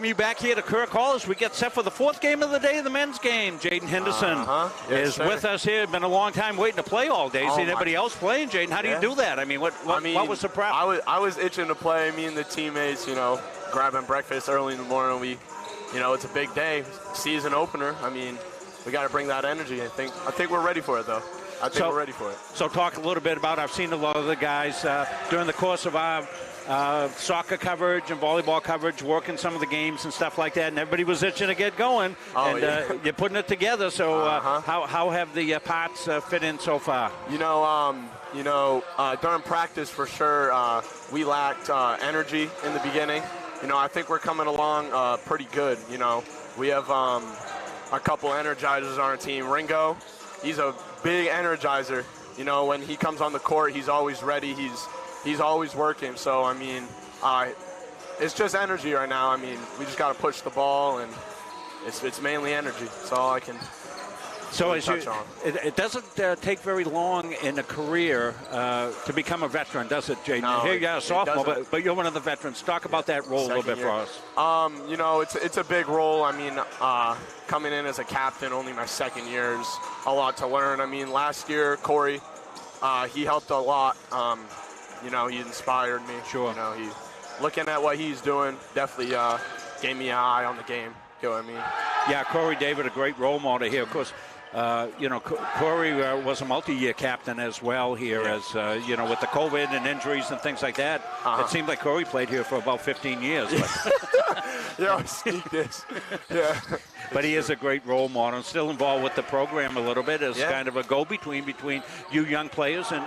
you back here to Kirk Hall as we get set for the fourth game of the day, the men's game. Jaden Henderson is with us here. Been a long time waiting to play all day. See anybody else playing, Jaden? How do you do that? I mean, what was the prep? I was itching to play. Me and the teammates, grabbing breakfast early in the morning. It's a big day, season opener. I mean, we got to bring that energy. I think we're ready for it, though. We're ready for it. So talk a little bit about, I've seen a lot of the guys during the course of our soccer coverage and volleyball coverage, working some of the games and stuff like that, and everybody was itching to get going. You're putting it together. So how have the parts fit in so far? During practice for sure, we lacked energy in the beginning. I think we're coming along pretty good. We have a couple energizers on our team. Ringo, he's a big energizer. When he comes on the court, he's always ready. He's always working. So, I mean, it's just energy right now. I mean, we just got to push the ball, and it's mainly energy. That's all I can touch on. It doesn't take very long in a career to become a veteran, does it, Jaden? No, here you got a sophomore, but you're one of the veterans. Talk about that role a little bit for us. It's a big role. I mean, coming in as a captain, only my second year is a lot to learn. I mean, last year, Corey, he helped a lot. He inspired me. Sure. He looking at what he's doing definitely gave me an eye on the game. You know what I mean? Yeah, Corey David, a great role model here. Of course, Corey was a multi-year captain as well here, as with the COVID and injuries and things like that. It seemed like Corey played here for about 15 years. Yeah, sneak this. Yeah. But he is a great role model, still involved with the program a little bit as kind of a go-between between you young players and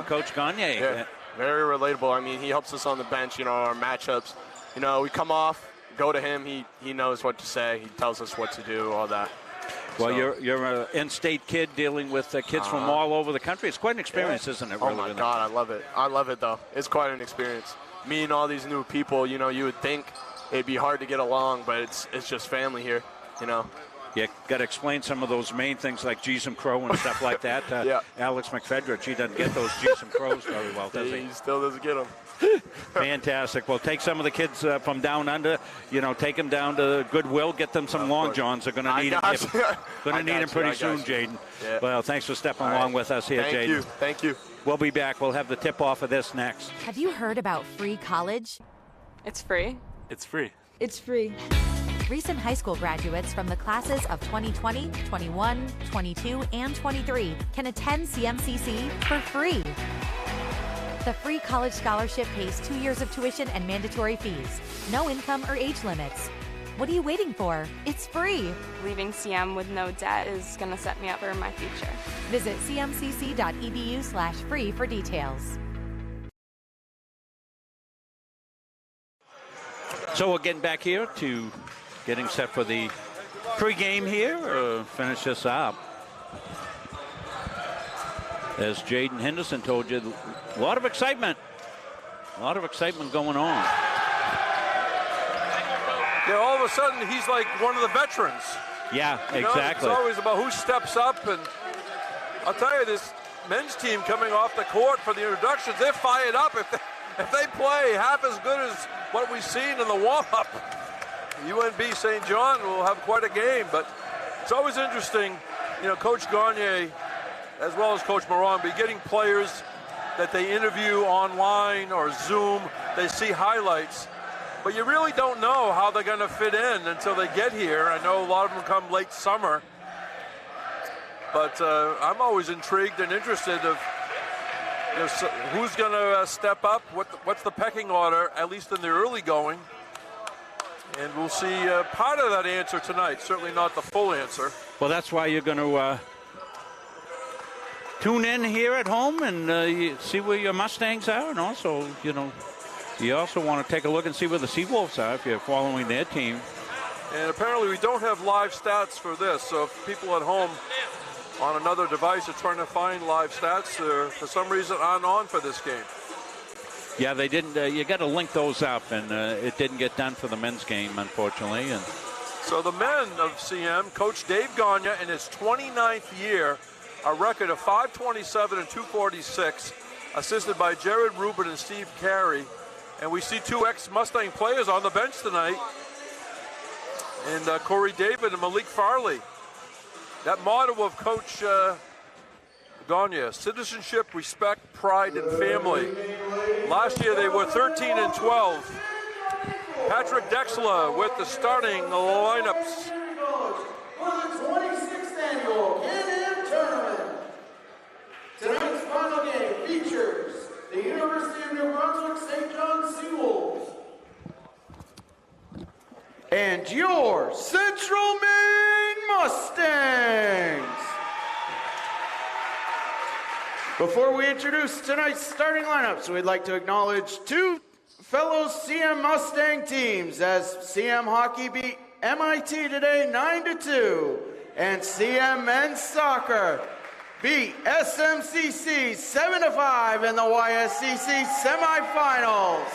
Coach Gagne. Yeah. Very relatable. I mean, he helps us on the bench, our matchups. We come off, go to him. He knows what to say. He tells us what to do, all that. Well, you're an in-state kid dealing with kids from all over the country. It's quite an experience, isn't it? Really, my God, I love it. I love it, though. It's quite an experience. Meeting all these new people, you would think it'd be hard to get along, but it's just family here, You got to explain some of those main things like G's and Crow and stuff like that. Alex McFedrich, he doesn't get those G's and Crows very well, does he? He still doesn't get them. Fantastic. Well, take some of the kids from down under, take them down to Goodwill, get them some long johns. They're going to need them. Going to need them pretty soon, Jaden. Yeah. Well, thanks for stepping along with us here, Jaden. Thank you. We'll be back. We'll have the tip-off of this next. Have you heard about free college? It's free. It's free. It's free. Recent high school graduates from the classes of 2020, 21, 22, and 23 can attend CMCC for free. The free college scholarship pays 2 years of tuition and mandatory fees. No income or age limits. What are you waiting for? It's free. Leaving CM with no debt is going to set me up for my future. Visit cmcc.edu/free for details. So we're getting back here to getting set for the pregame here. Finish this up. As Jaden Henderson told you, a lot of excitement. A lot of excitement going on. Yeah, all of a sudden, he's like one of the veterans. Yeah, exactly. It's always about who steps up. And I'll tell you, this men's team coming off the court for the introductions, they're fired up. If they play half as good as what we've seen in the warm-up, UNB St. John will have quite a game. But it's always interesting, Coach Gagne, as well as Coach Moran, be getting players that they interview online or Zoom. They see highlights, but you really don't know how they're going to fit in until they get here. I know a lot of them come late summer, but I'm always intrigued and interested of who's going to step up, what's the pecking order, at least in the early going. And we'll see part of that answer tonight, certainly not the full answer. Well, that's why you're going to tune in here at home and you see where your Mustangs are, and also, you also want to take a look and see where the Seawolves are if you're following their team. And apparently we don't have live stats for this, so if people at home on another device are trying to find live stats, for some reason aren't on for this game. Yeah, they didn't. You got to link those up, and it didn't get done for the men's game, unfortunately. And so the men of CM, Coach Dave Gagne in his 29th year, a record of 527 and 246, assisted by Jared Rubin and Steve Carey. And we see two ex-Mustang players on the bench tonight. and Corey David and Malik Farley. That motto of Coach Gagne, citizenship, respect, pride, and family. Last year they were 13 and 12. Patrick Dexla with the starting lineups. For the 26th annual Can-Am Tournament. Tonight's final game features the University of New Brunswick St. John Seawolves and your Central Maine Mustangs. Before we introduce tonight's starting lineups, we'd like to acknowledge two fellow CM Mustang teams as CM Hockey beat MIT today 9-2, and CM Men's Soccer beat SMCC 7-5 in the YSCC semifinals.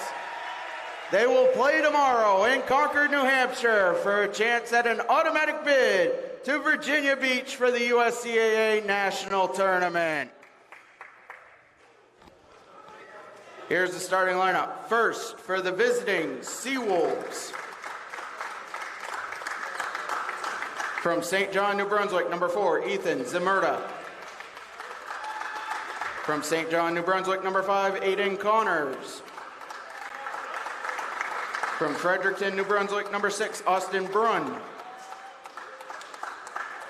They will play tomorrow in Concord, New Hampshire for a chance at an automatic bid to Virginia Beach for the USCAA National Tournament. Here's the starting lineup. First, for the visiting Seawolves. From St. John, New Brunswick, number 4, Ethan Zimmerda. From St. John, New Brunswick, number 5, Aiden Connors. From Fredericton, New Brunswick, number 6, Austin Brunn.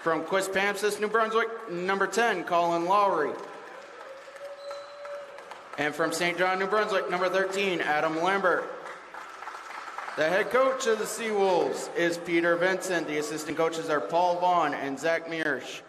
From Quispamsis, New Brunswick, number 10, Colin Lowry. And from St. John, New Brunswick, number 13, Adam Lambert. The head coach of the Seawolves is Peter Vincent. The assistant coaches are Paul Vaughn and Zach Mearsh.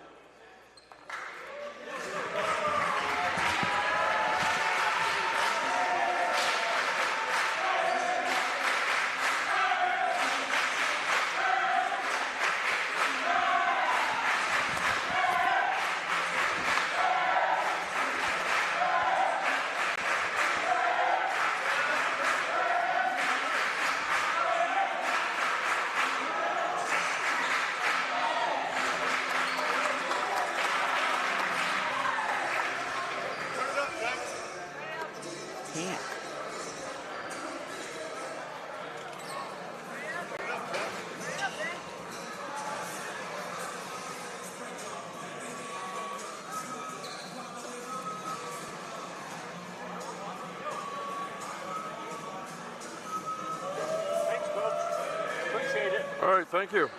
All right, thank you.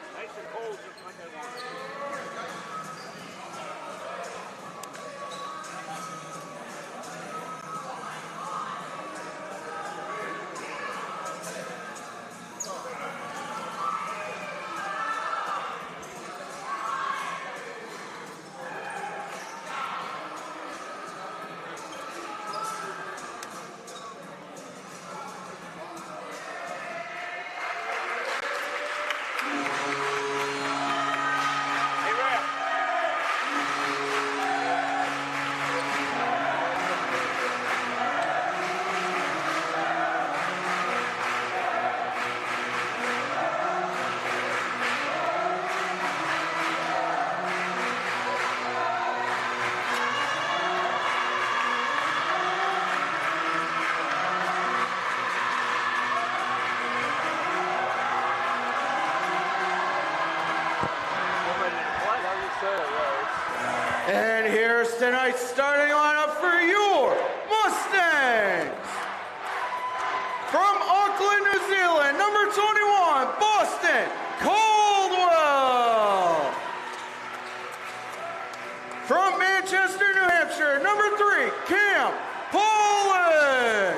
And here's tonight's starting lineup for your Mustangs. From Auckland, New Zealand, number 21, Boston Caldwell. From Manchester, New Hampshire, number 3, Cam Pollock.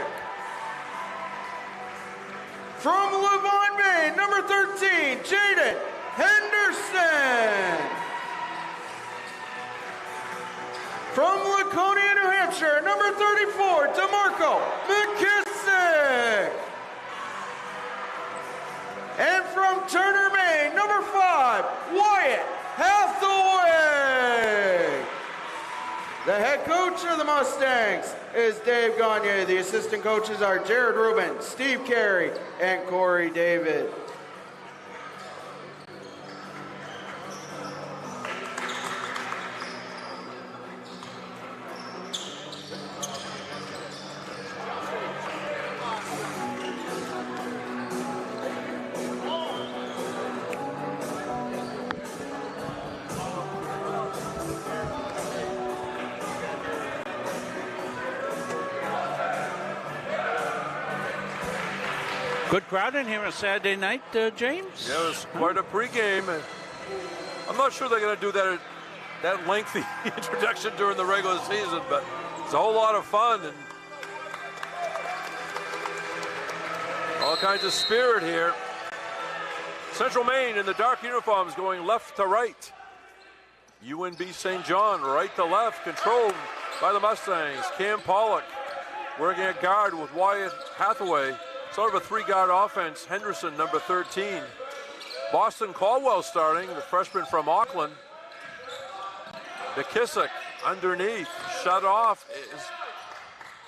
From Levant, Maine, number 13, Jaden Henderson. From Laconia, New Hampshire, number 34, DeMarco McKissick. And from Turner, Maine, number 5, Wyatt Hathaway. The head coach of the Mustangs is Dave Gagne. The assistant coaches are Jared Rubin, Steve Carey, and Corey David. Good crowd in here on Saturday night, James. Yeah, it was quite a pregame. I'm not sure they're going to do that lengthy introduction during the regular season, but it's a whole lot of fun and all kinds of spirit here. Central Maine in the dark uniforms going left to right. UNB St. John right to left, controlled by the Mustangs. Cam Pollock working at guard with Wyatt Hathaway. Sort of a three-guard offense. Henderson, number 13. Boston Caldwell starting, the freshman from Auckland. McKissick underneath, shut off is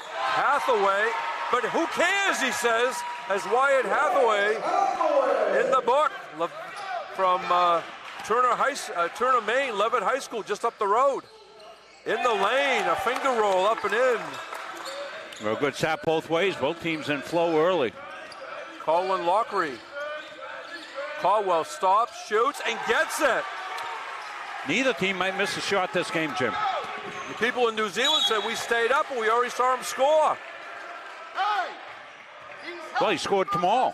Hathaway, but who cares, he says, as Wyatt Hathaway in the book from Tourney, Maine, Levitt High School, just up the road. In the lane, a finger roll up and in. Well, good sap both ways. Both teams in flow early. Colin Lockery. Caldwell stops, shoots, and gets it. Neither team might miss a shot this game, Jim. The people in New Zealand said we stayed up and we already saw him score. Well, he scored tomorrow.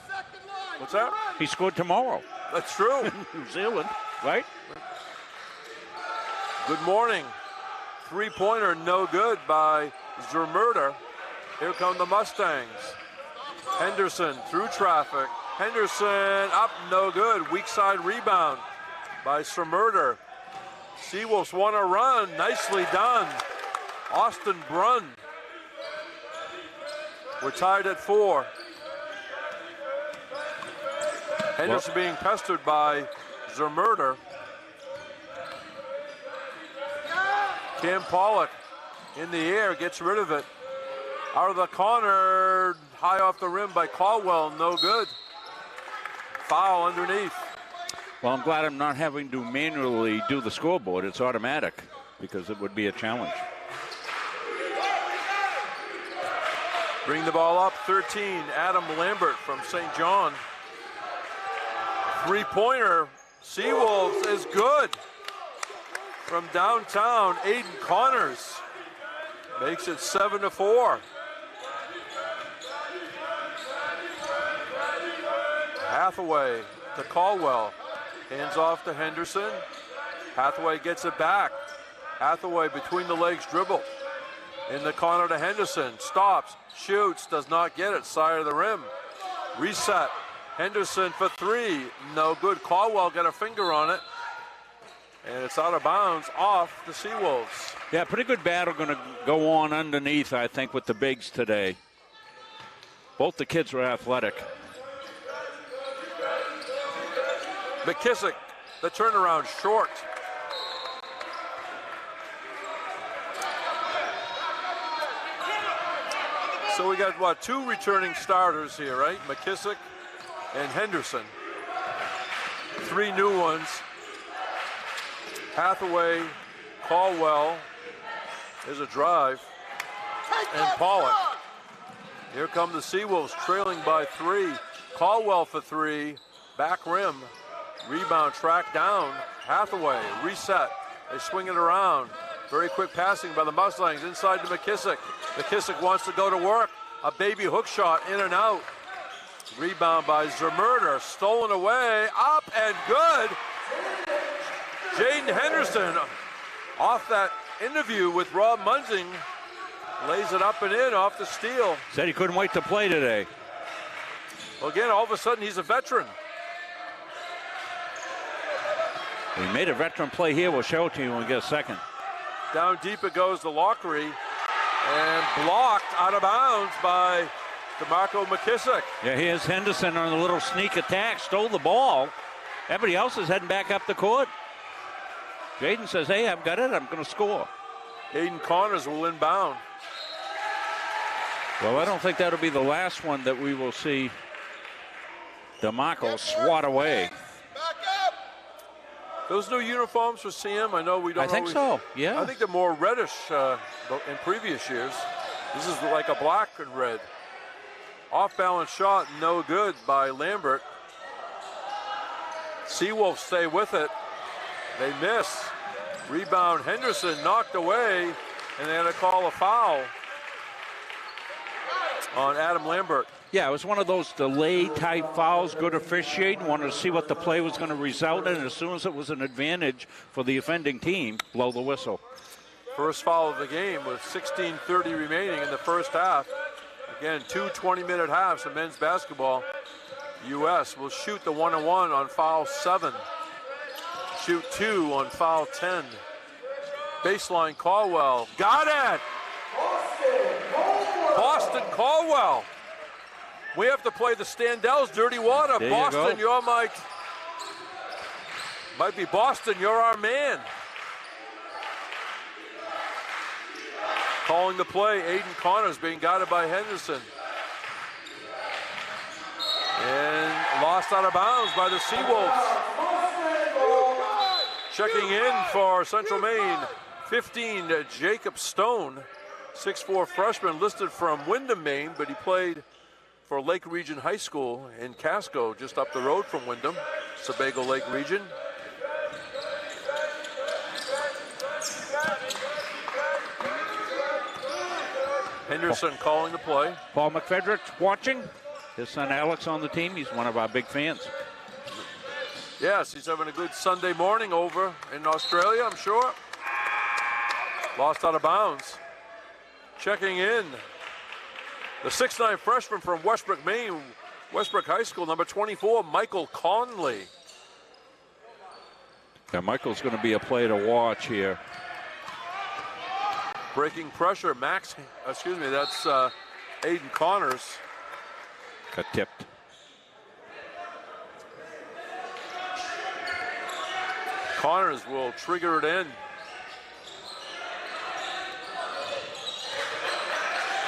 What's that? He scored tomorrow. That's true. New Zealand, right? Good morning. Three-pointer, no good by Zermurder. Here come the Mustangs. Henderson through traffic. Henderson up, no good. Weak side rebound by Zermurder. Seawolves want to run. Nicely done. Austin Brunn. We're tied at 4. Henderson being pestered by Zermurder. Cam Pollock in the air, gets rid of it. Out of the corner, high off the rim by Caldwell, no good. Foul underneath. Well, I'm glad I'm not having to manually do the scoreboard. It's automatic because it would be a challenge. Bring the ball up, 13, Adam Lambert from St. John. Three-pointer, Seawolves is good. From downtown, Aiden Connors makes it 7-4. Hathaway to Caldwell. Hands off to Henderson. Hathaway gets it back. Hathaway between the legs dribble. In the corner to Henderson. Stops, shoots, does not get it. Side of the rim. Reset. Henderson for 3. No good. Caldwell got a finger on it. And it's out of bounds off the Seawolves. Yeah, pretty good battle going to go on underneath, I think, with the bigs today. Both the kids were athletic. McKissick, the turnaround short. So we got, what, 2 returning starters here, right? McKissick and Henderson. 3 new ones. Hathaway, Caldwell, there's a drive, and Pollock. Here come the Seawolves trailing by 3. Caldwell for 3, back rim, rebound tracked down. Hathaway, reset, they swing it around. Very quick passing by the Mustangs inside to McKissick. McKissick wants to go to work, a baby hook shot in and out. Rebound by Zermurder, stolen away, up and good. Jaden Henderson, off that interview with Rob Munzing, lays it up and in off the steal. Said he couldn't wait to play today. Well, again, all of a sudden, he's a veteran. He made a veteran play here. We'll show it to you when we get a second. Down deep it goes to Lockery, and blocked out of bounds by DeMarco McKissick. Yeah, here's Henderson on a little sneak attack, stole the ball. Everybody else is heading back up the court. Jaden says, hey, I've got it, I'm going to score. Aiden Connors will inbound. Well, I don't think that'll be the last one that we will see DeMarco swat away. Those new uniforms for CM, I know we don't I think so, yeah. I think they're more reddish in previous years. This is like a black and red. Off-balance shot, no good by Lambert. Seawolves stay with it. They miss. Rebound, Henderson knocked away, and they're going to call a foul on Adam Lambert. Yeah, it was one of those delayed type fouls, good officiating, wanted to see what the play was going to result in, and as soon as it was an advantage for the offending team, blow the whistle. First foul of the game with 16:30 remaining in the first half. Again, 2 20-minute halves in men's basketball. U.S. will shoot the 1-on-1 on foul 7. Shoot 2 on foul 10. Baseline Caldwell. Got it! Boston Caldwell. We have to play the Standells Dirty Water. There Boston, you go. might be Boston, you're our man. Calling the play, Aiden Connors being guided by Henderson. And lost out of bounds by the Seawolves. Checking in for Central Maine, 15, Jacob Stone, 6'4" freshman listed from Windham, Maine, but he played for Lake Region High School in Casco, just up the road from Windham, Sebago Lake Region. Henderson calling the play. Paul McFedrick's watching. His son Alex on the team. He's one of our big fans. Yes, he's having a good Sunday morning over in Australia, I'm sure. Lost out of bounds. Checking in, the 6'9" freshman from Westbrook, Maine, Westbrook High School, number 24, Michael Conley. Yeah, Michael's going to be a player to watch here. Breaking pressure, that's Aiden Connors. Got tipped. Connors will trigger it in.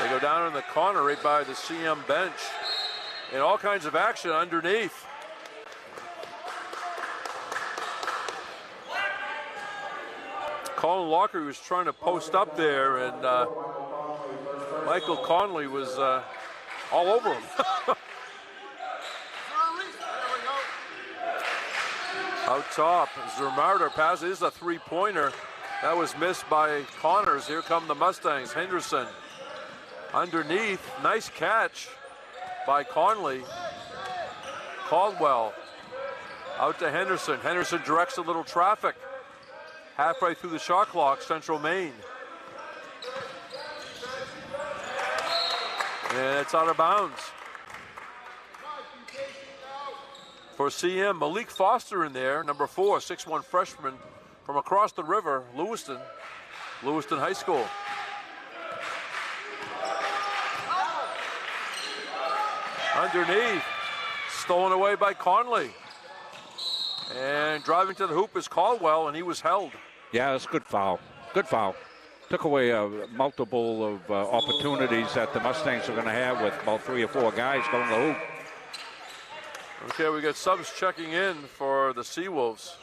They go down in the corner right by the CM bench. And all kinds of action underneath. Colin Locker was trying to post up there, and Michael Conley was all over him. Out top, Zermarder passes. This is a three-pointer. That was missed by Connors. Here come the Mustangs. Henderson underneath. Nice catch by Conley. Caldwell out to Henderson. Henderson directs a little traffic. Halfway through the shot clock, Central Maine. And it's out of bounds. For CM, Malik Foster in there, number 4, 6'1" freshman from across the river, Lewiston High School. Underneath, stolen away by Conley. And driving to the hoop is Caldwell, and he was held. Yeah, it's a good foul. Good foul. Took away multiple of opportunities that the Mustangs are going to have with about 3 or 4 guys going to the hoop. Okay, we got subs checking in for the Seawolves.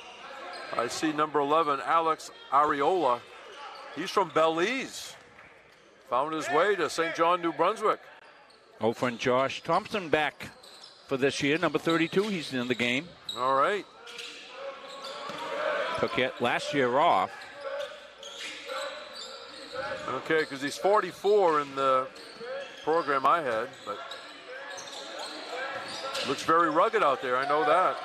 I see number 11, Alex Areola. He's from Belize. Found his way to St. John, New Brunswick. Old friend Josh Thompson back for this year, number 32. He's in the game. All right. Took it last year off. Okay, because he's 44 in the program I had, but looks very rugged out there, I know that.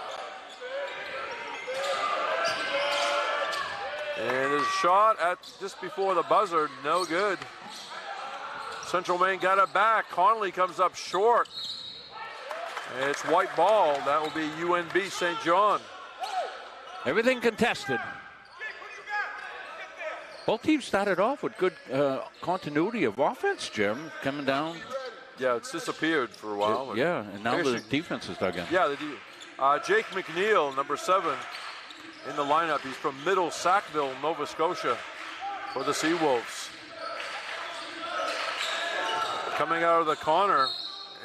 And his shot at just before the buzzer, no good. Central Maine got it back. Conley comes up short. And it's white ball. That will be UNB St. John. Everything contested. Both teams started off with good continuity of offense, Jim, coming down. Yeah, it's disappeared for a while. Yeah, and now the defense is dug in. Yeah, they do. Jake McNeil, number 7, in the lineup. He's from Middle Sackville, Nova Scotia, for the Seawolves. Coming out of the corner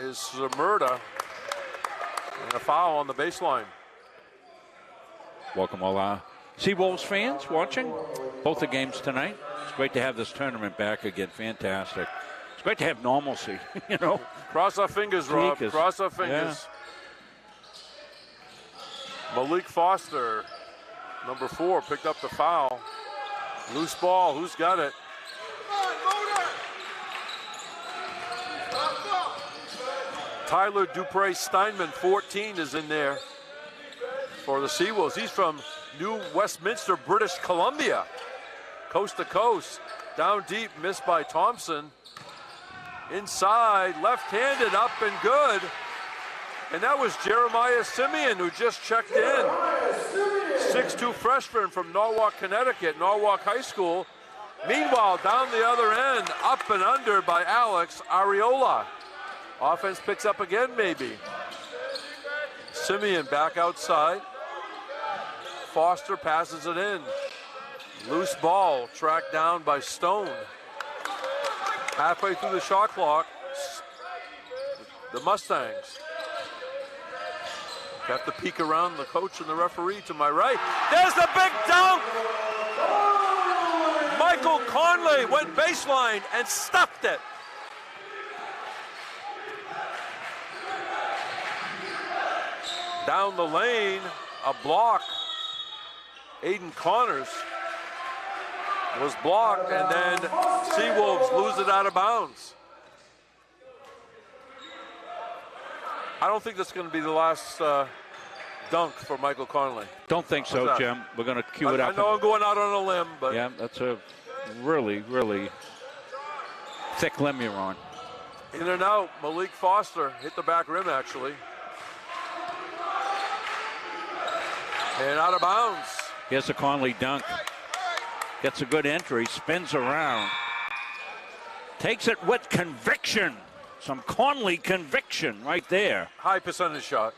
is Zermarder, and a foul on the baseline. Welcome all our Seawolves fans watching both the games tonight. It's great to have this tournament back again. Fantastic. It's great to have normalcy, you know. Cross our fingers, Rob. Cross our fingers. Yeah. Malik Foster, number 4, picked up the foul. Loose ball. Who's got it? Tyler Dupre Steinman, 14, is in there for the Seawolves. He's from New Westminster, British Columbia. Coast to coast. Down deep, missed by Thompson. Inside, left-handed, up and good. And that was Jeremiah Simeon, who just checked in. 6'2" freshman from Norwalk, Connecticut, Norwalk High School. Meanwhile, down the other end, up and under by Alex Areola. Offense picks up again, maybe. Simeon back outside. Foster passes it in. Loose ball, tracked down by Stone. Halfway through the shot clock, the Mustangs have to peek around the coach and the referee to my right. There's the big dunk! Michael Conley went baseline and stuffed it. Down the lane, a block. Aiden Connors was blocked, and then Seawolves lose it out of bounds. I don't think that's going to be the last dunk for Michael Conley. Don't think so, Jim. We're going to cue it up. I know I'm going out on a limb, but yeah, that's a really, really thick limb you're on. In and out. Malik Foster hit the back rim, actually. And out of bounds. Here's a Conley dunk. Gets a good entry, spins around. Takes it with conviction. Some Conley conviction right there. High percentage shot.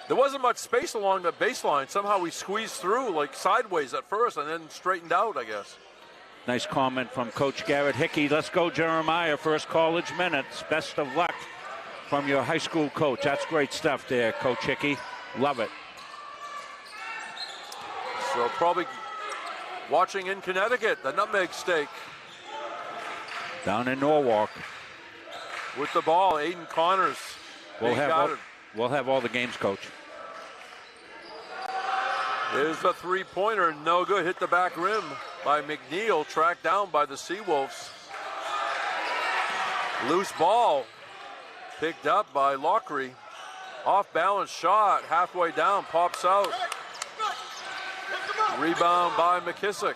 There wasn't much space along the baseline. Somehow we squeezed through like sideways at first and then straightened out, I guess. Nice comment from Coach Garrett Hickey. Let's go, Jeremiah. First college minutes. Best of luck from your high school coach. That's great stuff there, Coach Hickey. Love it. So probably watching in Connecticut, the nutmeg steak. Down in Norwalk. With the ball, Aiden Connors. We'll have all the games, Coach. There's a three-pointer, no good. Hit the back rim by McNeil, tracked down by the Seawolves. Loose ball, picked up by Lockery. Off-balance shot, halfway down, pops out. Rebound by McKissick.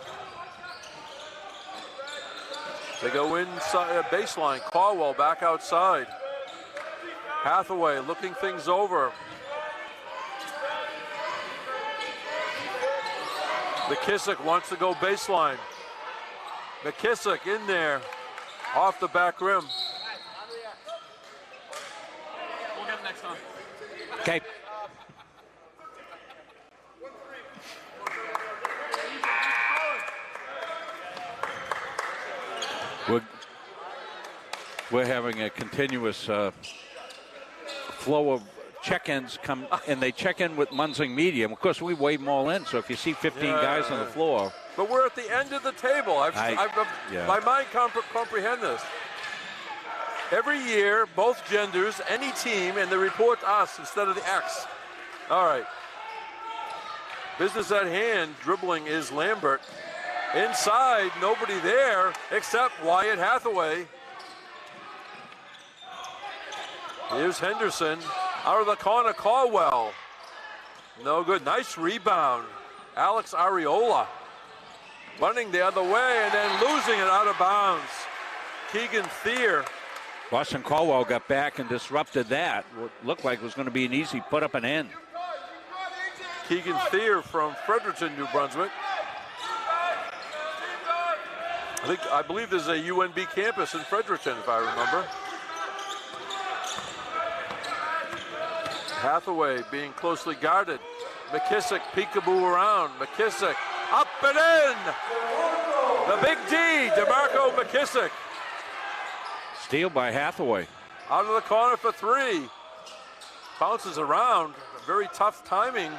They go inside baseline. Caldwell back outside. Hathaway looking things over. McKissick wants to go baseline. McKissick in there, off the back rim. We'll get it next time. Okay. We're having a continuous flow of check-ins come, and they check in with Munzing Media. Of course, we wave them all in, so if you see 15 guys on the floor. But we're at the end of the table. My mind comprehend this. Every year, both genders, any team, and they report to us instead of the X. All right. Business at hand. Dribbling is Lambert. Inside, nobody there except Wyatt Hathaway. Here's Henderson. Out of the corner, Caldwell. No good. Nice rebound. Alex Areola running the other way and then losing it out of bounds. Keegan Thier. Boston Caldwell got back and disrupted that. What looked like it was going to be an easy put up and in. Keegan Thier from Fredericton, New Brunswick. I believe there's a UNB campus in Fredericton, if I remember. Hathaway being closely guarded. McKissick peekaboo around. McKissick up and in. The big D, DeMarco McKissick. Steal by Hathaway. Out of the corner for three. Bounces around. Very tough timing.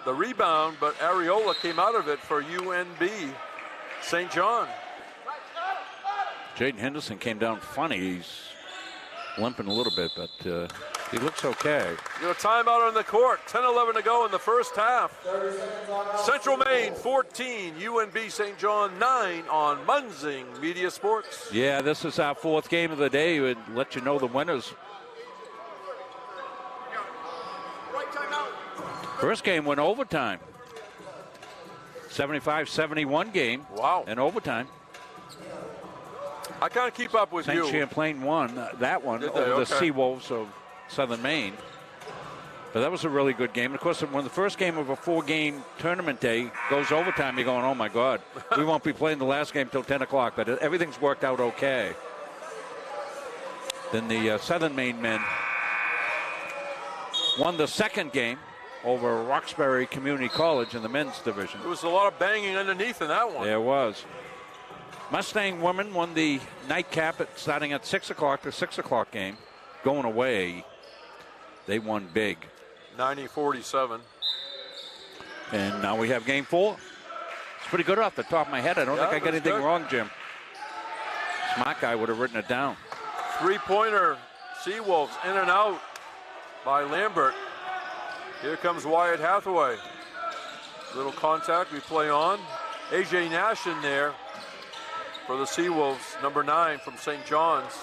The rebound, but Areola came out of it for UNB St. John. Jaden Henderson came down funny. He's limping a little bit, but He looks okay. You know, timeout on the court. 10-11 to go in the first half. Central Maine 14, UNB St. John 9 on Munzing Media Sports. Yeah, this is our fourth game of the day. We'd let you know the winners. First game went overtime. 75-71 game. Wow. In overtime. I can't keep up with you. St. Champlain won that one over the Seawolves of Southern Maine. But that was a really good game. Of course, when the first game of a 4-game tournament day goes overtime, you're going, oh, my God. We won't be playing the last game till 10 o'clock. But everything's worked out okay. Then the Southern Maine men won the second game over Roxbury Community College in the men's division. There was a lot of banging underneath in that one. There was. Mustang women won the nightcap starting at 6 o'clock, the 6 o'clock game. Going away, they won big. 90-47. And now we have game 4. It's pretty good off the top of my head. I don't think I got anything wrong, Jim. Smart guy would have written it down. Three-pointer, Seawolves in and out by Lambert. Here comes Wyatt Hathaway. Little contact, we play on. AJ Nash in there for the Seawolves, number 9 from St. John's,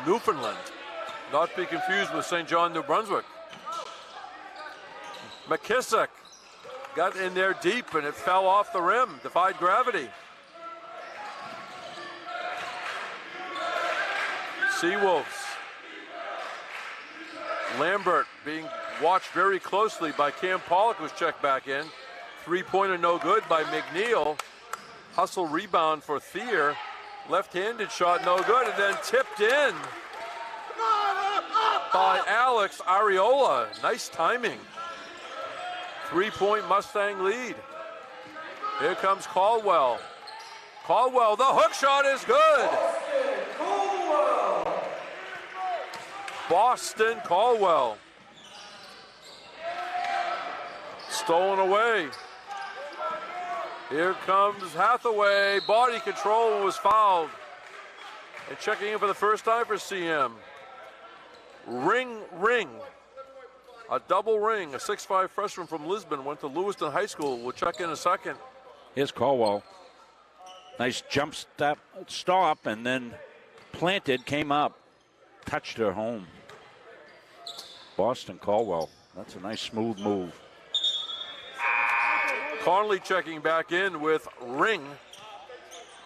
Newfoundland. Not to be confused with St. John, New Brunswick. McKissick got in there deep and it fell off the rim, defied gravity. Seawolves. Lambert being watched very closely by Cam Pollock, who's checked back in. Three-pointer no good by McNeil. Hustle rebound for Thier. Left-handed shot no good, and then tipped in by Alex Ariola. Nice timing. 3-point Mustang lead. Here comes Caldwell. Caldwell, the hook shot is good. Boston Caldwell. Stolen away. Here comes Hathaway. Body control, was fouled. And checking in for the first time for CM. Ring. A double ring. A 6'5" freshman from Lisbon went to Lewiston High School. We'll check in a second. Here's Caldwell. Nice jump stop, and then planted, came up, touched her home. Boston Caldwell. That's a nice smooth move. Conley checking back in with ring.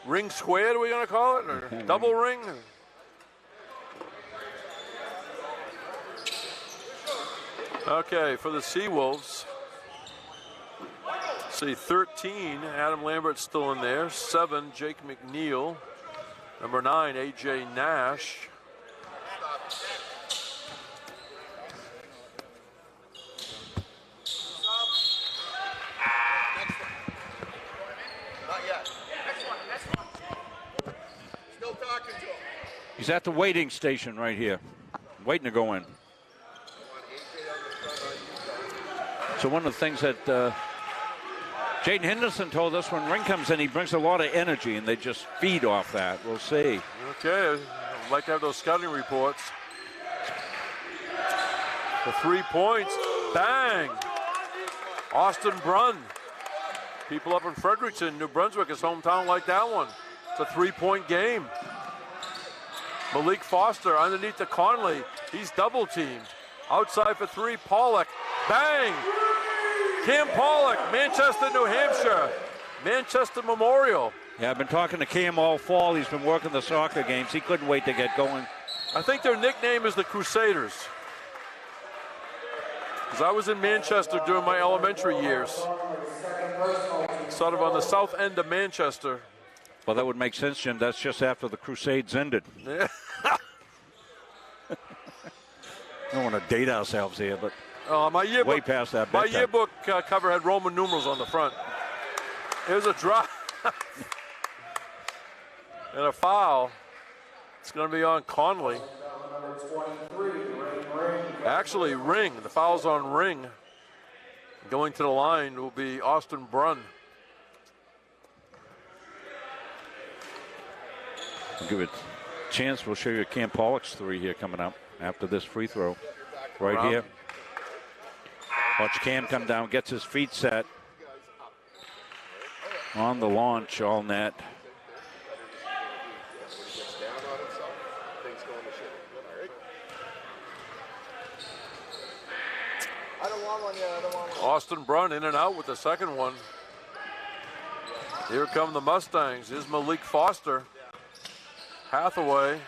Ring squared, are we going to call it? Or double ring? Okay, for the Seawolves. See, 13, Adam Lambert's still in there. 7, Jake McNeil. Number 9, AJ Nash. He's at the waiting station right here, waiting to go in. So one of the things that Jaden Henderson told us, when Ring comes in, he brings a lot of energy, and they just feed off that. We'll see. Okay, I'd like to have those scouting reports. The 3 points, bang! Austin Brunn. People up in Fredericton, New Brunswick, his hometown, like that one. It's a 3-point game. Malik Foster underneath to Conley. He's double teamed. Outside for 3, Pollock. Bang! Cam Pollock, Manchester, New Hampshire. Manchester Memorial. Yeah, I've been talking to Cam all fall. He's been working the soccer games. He couldn't wait to get going. I think their nickname is the Crusaders. Because I was in Manchester during my elementary years. Sort of on the south end of Manchester. Well, that would make sense, Jim. That's just after the Crusades ended. Yeah. I don't want to date ourselves here, but my yearbook, way past that. My yearbook cover had Roman numerals on the front. Here's a drop. And a foul. It's going to be on Conley. Actually, Ring. The foul's on Ring. Going to the line will be Austin Brunn. We'll give it a chance. We'll show you Cam Pollock's 3 here coming up after this free throw. right here. Watch Cam come down, gets his feet set on the launch, all net. Austin Brunn in and out with the second one. Here come the Mustangs. Here's Malik Foster. Hathaway.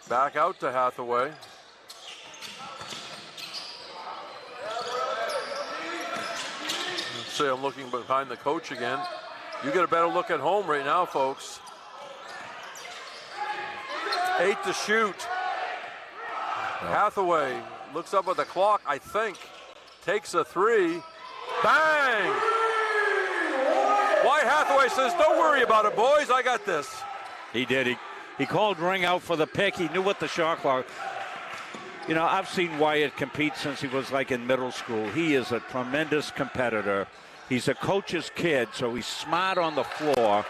Back out to Hathaway. Let's see, I'm looking behind the coach again. You get a better look at home right now, folks. 8 to shoot. Hathaway looks up at the clock, I think. Takes a three. Bang! Wyatt Hathaway says, don't worry about it, boys. I got this. He did. He called Ring out for the pick. He knew what the shot clock. You know, I've seen Wyatt compete since he was like in middle school. He is a tremendous competitor. He's a coach's kid, so he's smart on the floor.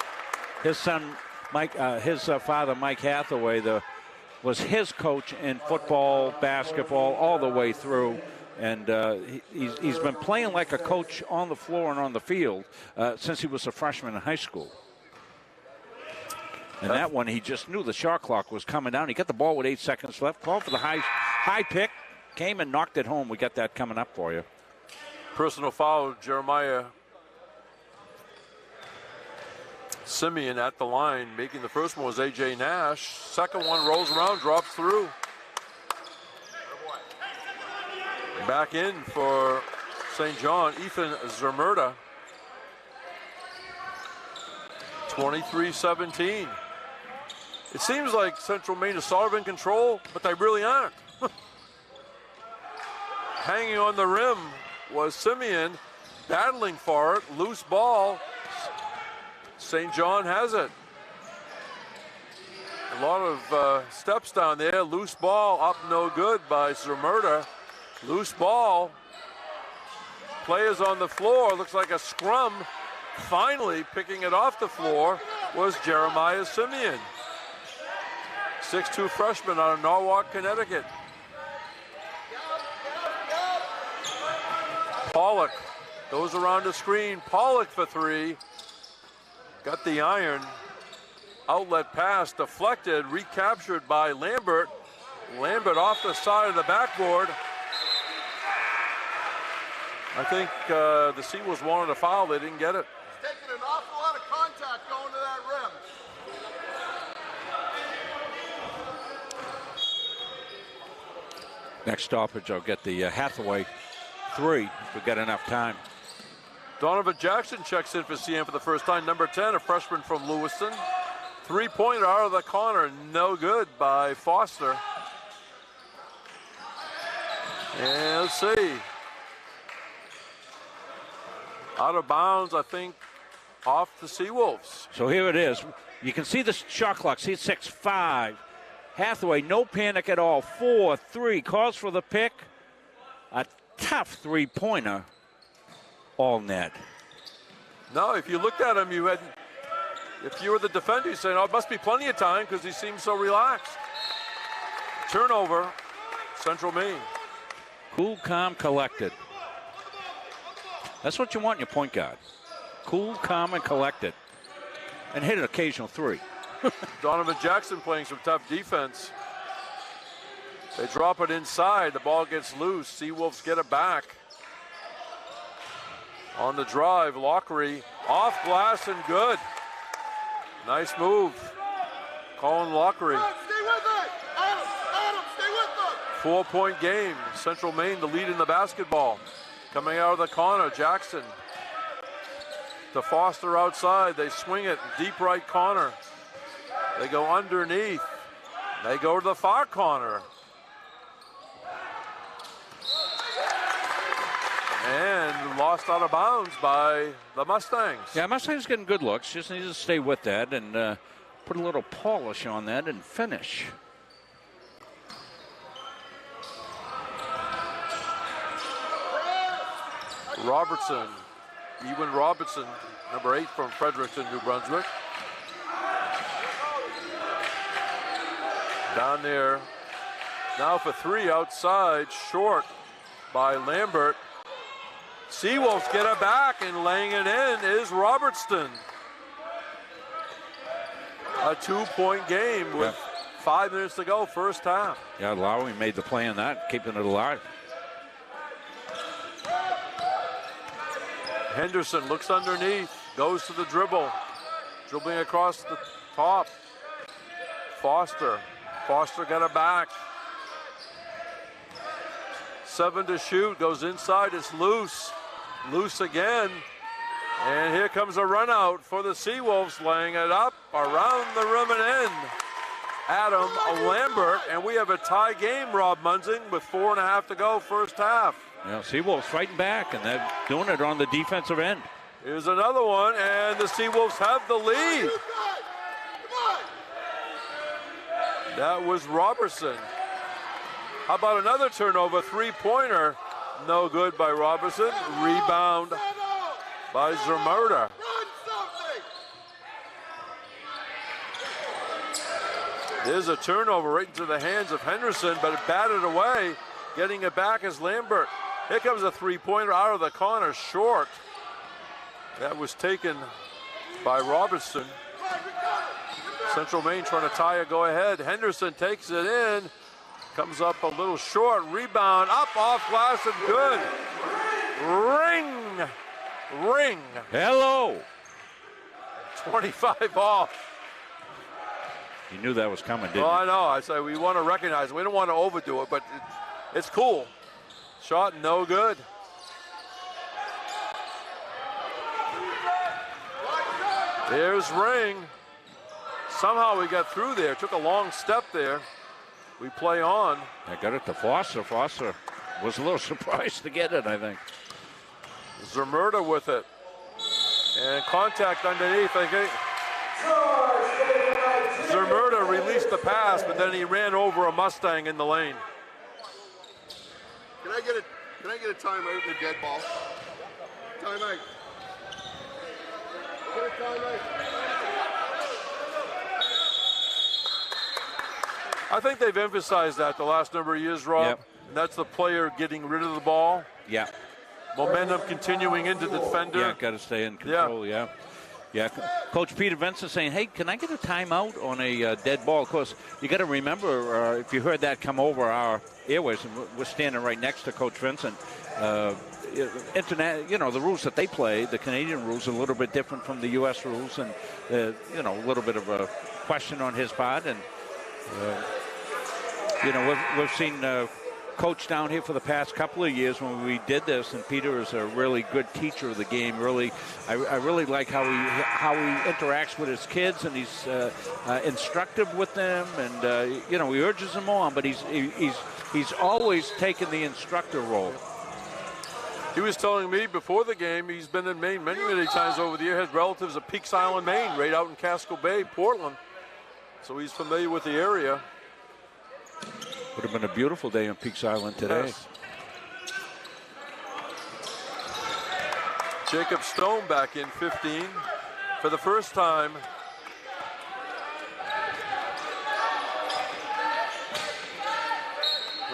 His son, Mike, his father, Mike Hathaway, was his coach in football, basketball, all the way through. And he's been playing like a coach on the floor and on the field since he was a freshman in high school. And that one, he just knew the shot clock was coming down. He got the ball with 8 seconds left. Called for the high pick. Came and knocked it home. We got that coming up for you. Personal foul, Jeremiah Simeon at the line. Making the first one was A.J. Nash. Second one rolls around, drops through. Back in for St. John, Ethan Zermerda. 23-17. It seems like Central Maine is sort of in control, but they really aren't. Hanging on the rim was Simeon, battling for it. Loose ball. St. John has it. A lot of steps down there. Loose ball up no good by Zermerda. Loose ball. Players on the floor. Looks like a scrum. Finally picking it off the floor was Jeremiah Simeon. 6'2" freshman out of Norwalk, Connecticut. Pollock goes around the screen. Pollock for three. Got the iron. Outlet pass deflected, recaptured by Lambert. Lambert off the side of the backboard. I think the Seawolves wanted a foul. They didn't get it. He's taking an awful lot of contact going to that rim. Next stoppage, I'll get the Hathaway three if we got enough time. Donovan Jackson checks in for CM for the first time. Number 10, a freshman from Lewiston. Three-pointer out of the corner, no good by Foster. And let's see. Out of bounds, I think, off the Seawolves. So here it is. You can see the shot clock. See, it's 6-5. Hathaway, no panic at all. 4-3, calls for the pick. A tough three-pointer. All net. No, if you looked at him, if you were the defender, you'd say, oh, it must be plenty of time because he seems so relaxed. Turnover, Central Maine. Cool, calm, collected. That's what you want in your point guard. Cool, calm, and collected. And hit an occasional three. Donovan Jackson playing some tough defense. They drop it inside. The ball gets loose. Seawolves get it back. On the drive, Lockery off glass and good. Nice move. Colin Lockery. Stay with it. Adam, stay with it. 4-point game. Central Maine the lead in the basketball. Coming out of the corner, Jackson. To Foster outside. They swing it deep right corner. They go underneath. They go to the far corner. And lost out of bounds by the Mustangs. Yeah, Mustangs getting good looks. Just need to stay with that and put a little polish on that and finish. Robertson, Ewan Robertson, number 8 from Fredericton, New Brunswick. Down there Now for three outside, short by Lambert. Seawolves get it back, and laying it in is Robertson. A 2-point game with 5 minutes to go, first half. Yeah, Lowry made the play on that, keeping it alive. Henderson looks underneath, goes to the dribble. Dribbling across the top. Foster got it back. 7 to shoot, goes inside, it's loose. Loose again. And here comes a run out for the Seawolves, laying it up around the rim and in. Adam Lambert, and we have a tie game, Rob Munzing, with 4.5 to go, first half. Yeah, Seawolves fighting back, and they're doing it on the defensive end. Here's another one, and the Seawolves have the lead. That was Robertson. How about another turnover, three-pointer? No good by Robertson. Rebound by Zermurda. There's a turnover right into the hands of Henderson, but it batted away. Getting it back is Lambert. Here comes a three-pointer out of the corner, short. That was taken by Robertson. Central Maine trying to tie a go-ahead. Henderson takes it in. Comes up a little short. Rebound up off glass and good. Ring. Hello. 25 off. You knew that was coming, didn't you? I know. I say we want to recognize it. We don't want to overdo it, but it's cool. Shot no good. There's Ring. Somehow we got through there. Took a long step there. We play on. I got it to Foster. Foster was a little surprised to get it, I think. Zermurda with it. And contact underneath. I think Zermurda released the pass, but then he ran over a Mustang in the lane. Can I get a timeout in the dead ball? Timeout. Get a timeout. I think they've emphasized that the last number of years, Rob. Yep. And that's the player getting rid of the ball. Yeah. Momentum continuing into the defender. Yeah, got to stay in control, yeah. Coach Peter Vincent saying, hey, can I get a timeout on a dead ball? Of course, you got to remember, if you heard that come over our airways, and we're standing right next to Coach Vincent, the rules that they play, the Canadian rules, are a little bit different from the U.S. rules, and, a little bit of a question on his part. And, we've seen Coach down here for the past couple of years when we did this, and Peter is a really good teacher of the game. Really, I really like how he interacts with his kids, and he's instructive with them, and he urges them on, but he's always taken the instructor role. He was telling me before the game he's been in Maine many times over the year. Has relatives at Peaks Island, Maine, right out in Casco Bay, Portland. So he's familiar with the area. Would have been a beautiful day on Peaks Island today. Yes. Jacob Stone back in 15 for the first time.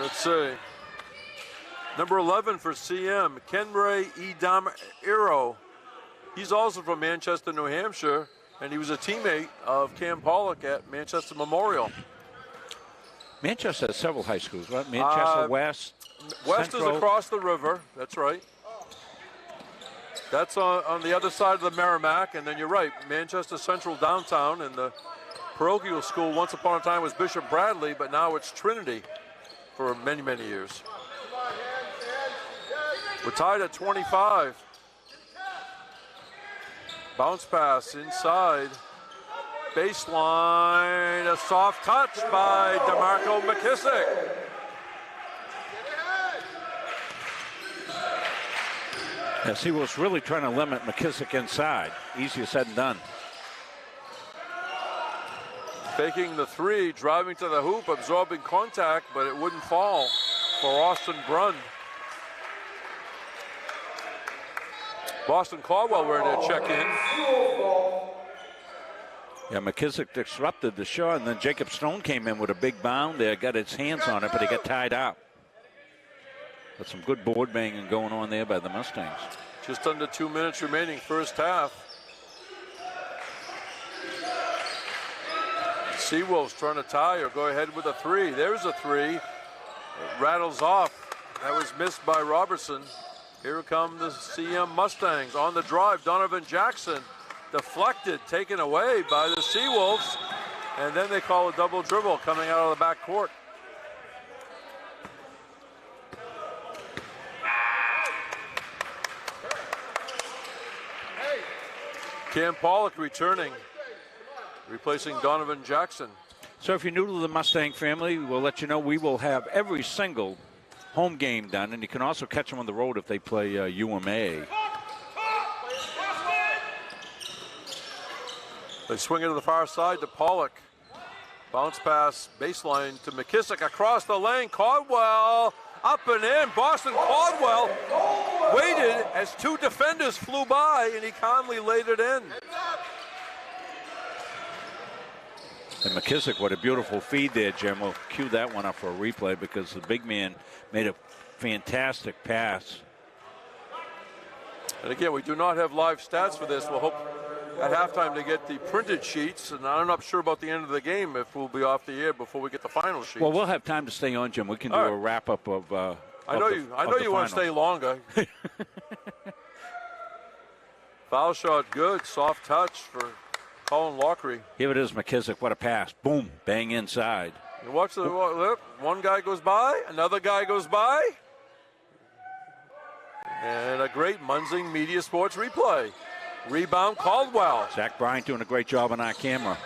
Let's see. Number 11 for CM, Kenray Idamiro. He's also from Manchester, New Hampshire, and he was a teammate of Cam Pollock at Manchester Memorial. Manchester has several high schools, right? Manchester West. West Central. is across the river. That's right. That's on the other side of the Merrimack, and then you're right, Manchester Central downtown, and the parochial school once upon a time was Bishop Bradley, but now it's Trinity for many years. We're tied at 25. Bounce pass inside. Baseline, a soft touch by DeMarco McKissick. Yeah, see, was really trying to limit McKissick inside. Easier said than done. Faking the three, driving to the hoop, absorbing contact, but it wouldn't fall for Austin Brunn. Boston Caldwell ready to check in. Yeah, McKissick disrupted the shot, and then Jacob Stone came in with a big bound there, got his hands on it, but he got tied up. But some good board banging going on there by the Mustangs. Just under 2 minutes remaining, first half. Seawolves trying to tie or go ahead with a three. There's a three. It rattles off. That was missed by Robertson. Here come the CM Mustangs on the drive. Donovan Jackson deflected, taken away by the Seawolves. And then they call a double dribble coming out of the back court. Cam Pollock returning, replacing Donovan Jackson. So if you're new to the Mustang family, we'll let you know we will have every single home game done, and you can also catch them on the road if they play UMA. They swing it to the far side to Pollock. Bounce pass baseline to McKissick across the lane. Caldwell up and in. Boston Caldwell waited as two defenders flew by, and he calmly laid it in. And McKissick, what a beautiful feed there, Jim. We'll cue that one up for a replay because the big man made a fantastic pass. And again, we do not have live stats for this. We'll hope at halftime to get the printed sheets, and I'm not sure about the end of the game if we'll be off the air before we get the final sheets. Well, we'll have time to stay on, Jim. We can do a wrap-up of I know you want to stay longer. Foul shot good. Soft touch for Colin Lockery. Here it is, McKissick. What a pass. Boom. Bang inside. You watch the look. One guy goes by. Another guy goes by. And a great Munzing Media Sports replay. Rebound Caldwell. Zach Bryant doing a great job on our camera.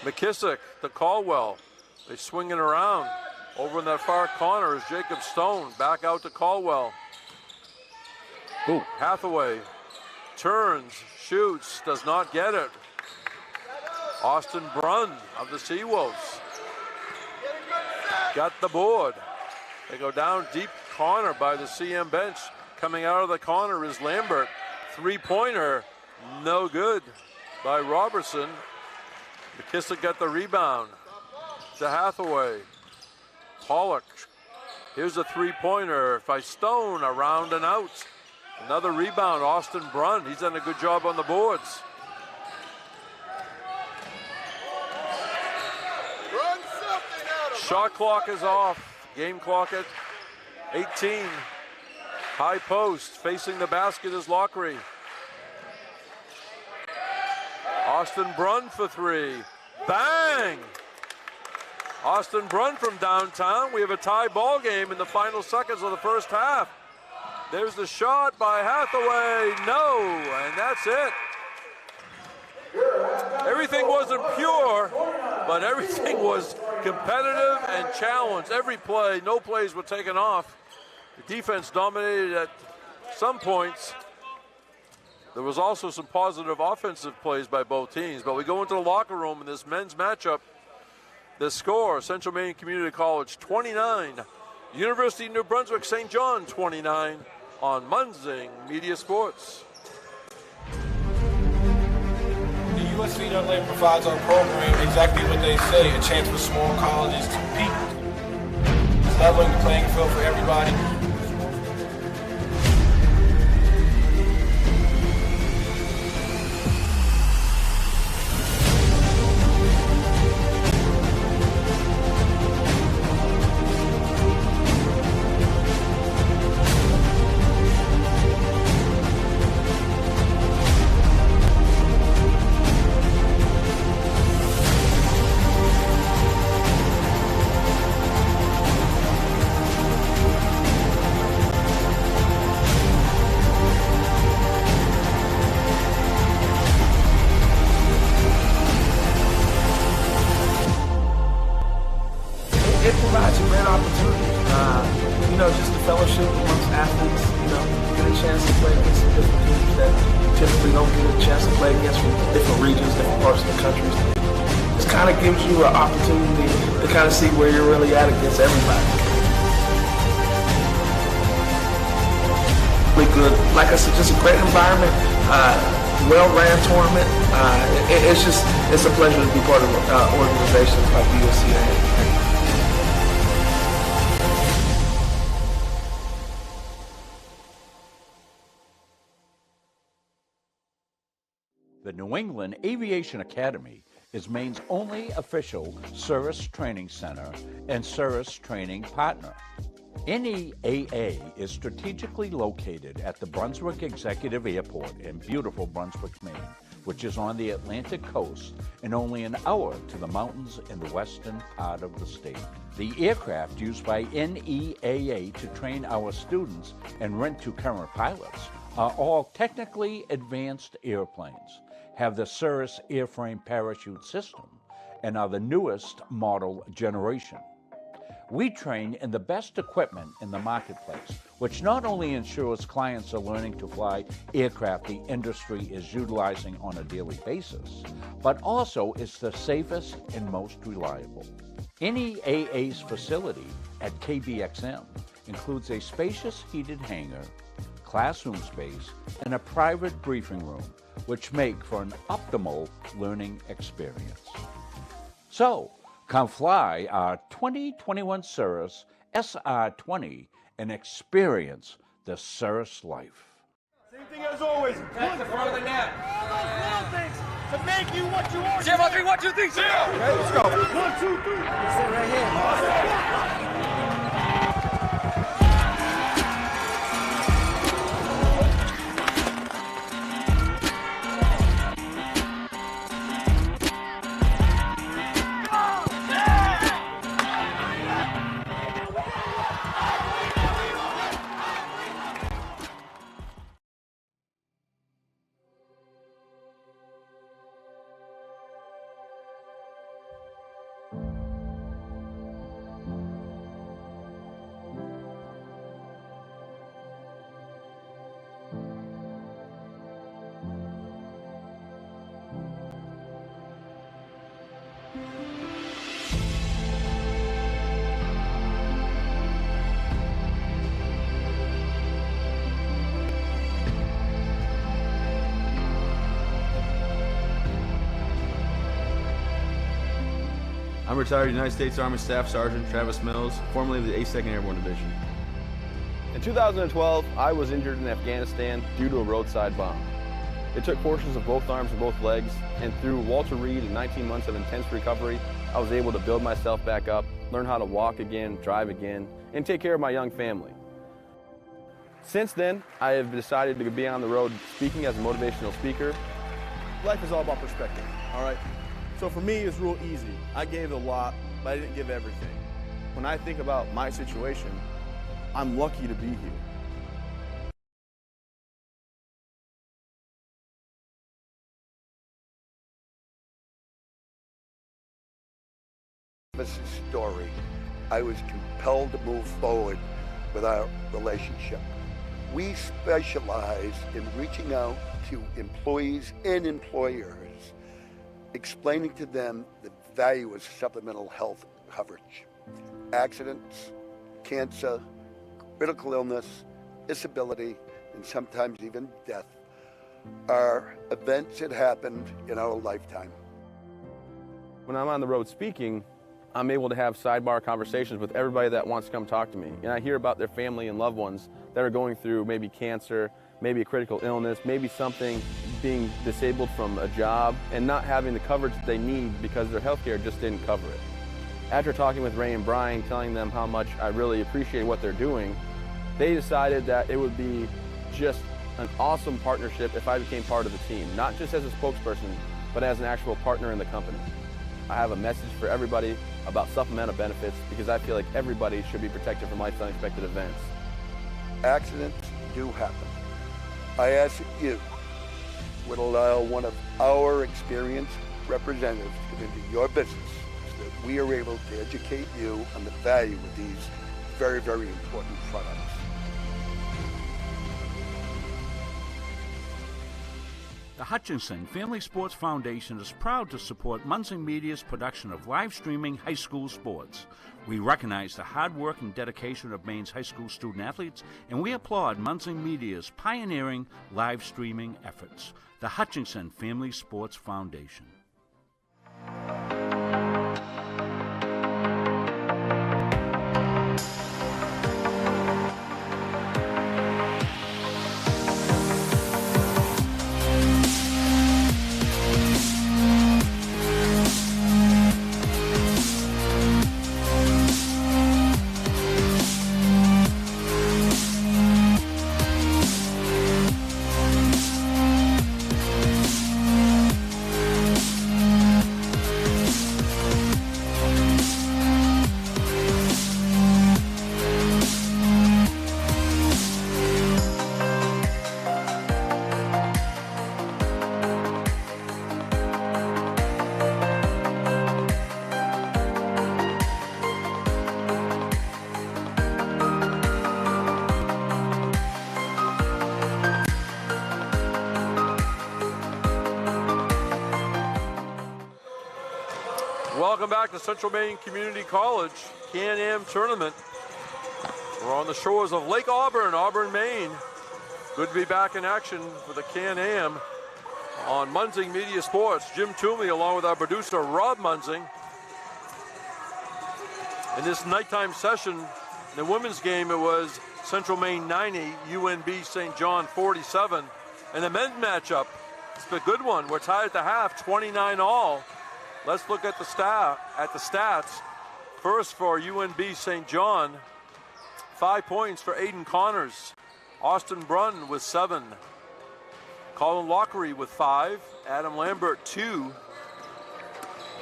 McKissick to Caldwell. They swing it around. Over in that far corner is Jacob Stone. Back out to Caldwell. Ooh. Hathaway turns, shoots, does not get it. Austin Brunn of the Seawolves got the board. They go down deep corner by the CM bench. Coming out of the corner is Lambert. Three-pointer, no good by Robertson. McKissick got the rebound to Hathaway. Pollock, here's a three-pointer by Stone, around and out. Another rebound, Austin Brunn. He's done a good job on the boards. Shot clock is off. Game clock at 18. High post, facing the basket is Lockery. Austin Brunn for three. Bang! Austin Brunn from downtown. We have a tie ball game in the final seconds of the first half. There's the shot by Hathaway. No, and that's it. Everything wasn't pure, but everything was competitive and challenged. Every play, no plays were taken off. The defense dominated at some points. There was also some positive offensive plays by both teams, but we go into the locker room in this men's matchup. The score, Central Maine Community College 29, University of New Brunswick St. John 29 on Munzing Media Sports. The USCAA provides our program exactly what they say, a chance for small colleges to compete. Leveling the playing field for everybody. It provides a great opportunity, just the fellowship amongst athletes, get a chance to play against some different teams that typically don't get a chance to play against from different regions, different parts of the country. This kind of gives you an opportunity to kind of see where you're really at against everybody. Really good. Like I said, just a great environment. well-ran tournament. It's a pleasure to be part of organizations like the USCA. The New England Aviation Academy is Maine's only official service training center and service training partner. NEAA is strategically located at the Brunswick Executive Airport in beautiful Brunswick, Maine, which is on the Atlantic coast and only an hour to the mountains in the western part of the state. The aircraft used by NEAA to train our students and rent to current pilots are all technically advanced airplanes, have the Cirrus airframe parachute system, and are the newest model generation. We train in the best equipment in the marketplace, which not only ensures clients are learning to fly aircraft the industry is utilizing on a daily basis, but also is the safest and most reliable. NEAA's facility at KBXM includes a spacious heated hangar, classroom space, and a private briefing room, which make for an optimal learning experience. So, come fly our 2021 Cirrus SR20 and experience the Cirrus life. Same thing as always. That's the front of the net. All those little things to make you what you are. Zero, 3, 1, 2, 3, 0. Okay, let's go. 1, 2, 3. Sit right here. I'm retired United States Army Staff Sergeant Travis Mills, formerly of the 82nd Airborne Division. In 2012, I was injured in Afghanistan due to a roadside bomb. It took portions of both arms and both legs, and through Walter Reed and 19 months of intense recovery, I was able to build myself back up, learn how to walk again, drive again, and take care of my young family. Since then, I have decided to be on the road speaking as a motivational speaker. Life is all about perspective, all right? So for me, it's real easy. I gave a lot, but I didn't give everything. When I think about my situation, I'm lucky to be here. This story, I was compelled to move forward with our relationship. We specialize in reaching out to employees and employers, explaining to them the value of supplemental health coverage. Accidents, cancer, critical illness, disability, and sometimes even death are events that happened in our lifetime. When I'm on the road speaking, I'm able to have sidebar conversations with everybody that wants to come talk to me. And I hear about their family and loved ones that are going through maybe cancer, maybe a critical illness, maybe something, being disabled from a job and not having the coverage that they need because their healthcare just didn't cover it. After talking with Ray and Brian, telling them how much I really appreciate what they're doing, they decided that it would be just an awesome partnership if I became part of the team, not just as a spokesperson, but as an actual partner in the company. I have a message for everybody about supplemental benefits because I feel like everybody should be protected from life's unexpected events. Accidents do happen. I ask that you would allow one of our experienced representatives to come into your business so that we are able to educate you on the value of these very, very important products. The Hutchinson Family Sports Foundation is proud to support Munson Media's production of live streaming high school sports. We recognize the hard work and dedication of Maine's high school student athletes, and we applaud Munson Media's pioneering live streaming efforts. The Hutchinson Family Sports Foundation. Welcome back to Central Maine Community College Can-Am Tournament. We're on the shores of Lake Auburn, Auburn, Maine. Good to be back in action for the Can-Am on Munzing Media Sports. Jim Toomey along with our producer Rob Munzing. In this nighttime session, in the women's game, it was Central Maine 90, UNB St. John 47. And the men's matchup, it's a good one. We're tied at the half, 29 all. Let's look at the stats. First for UNB St. John, 5 points for Aiden Connors. Austin Brunn with 7. Colin Lockery with 5. Adam Lambert 2.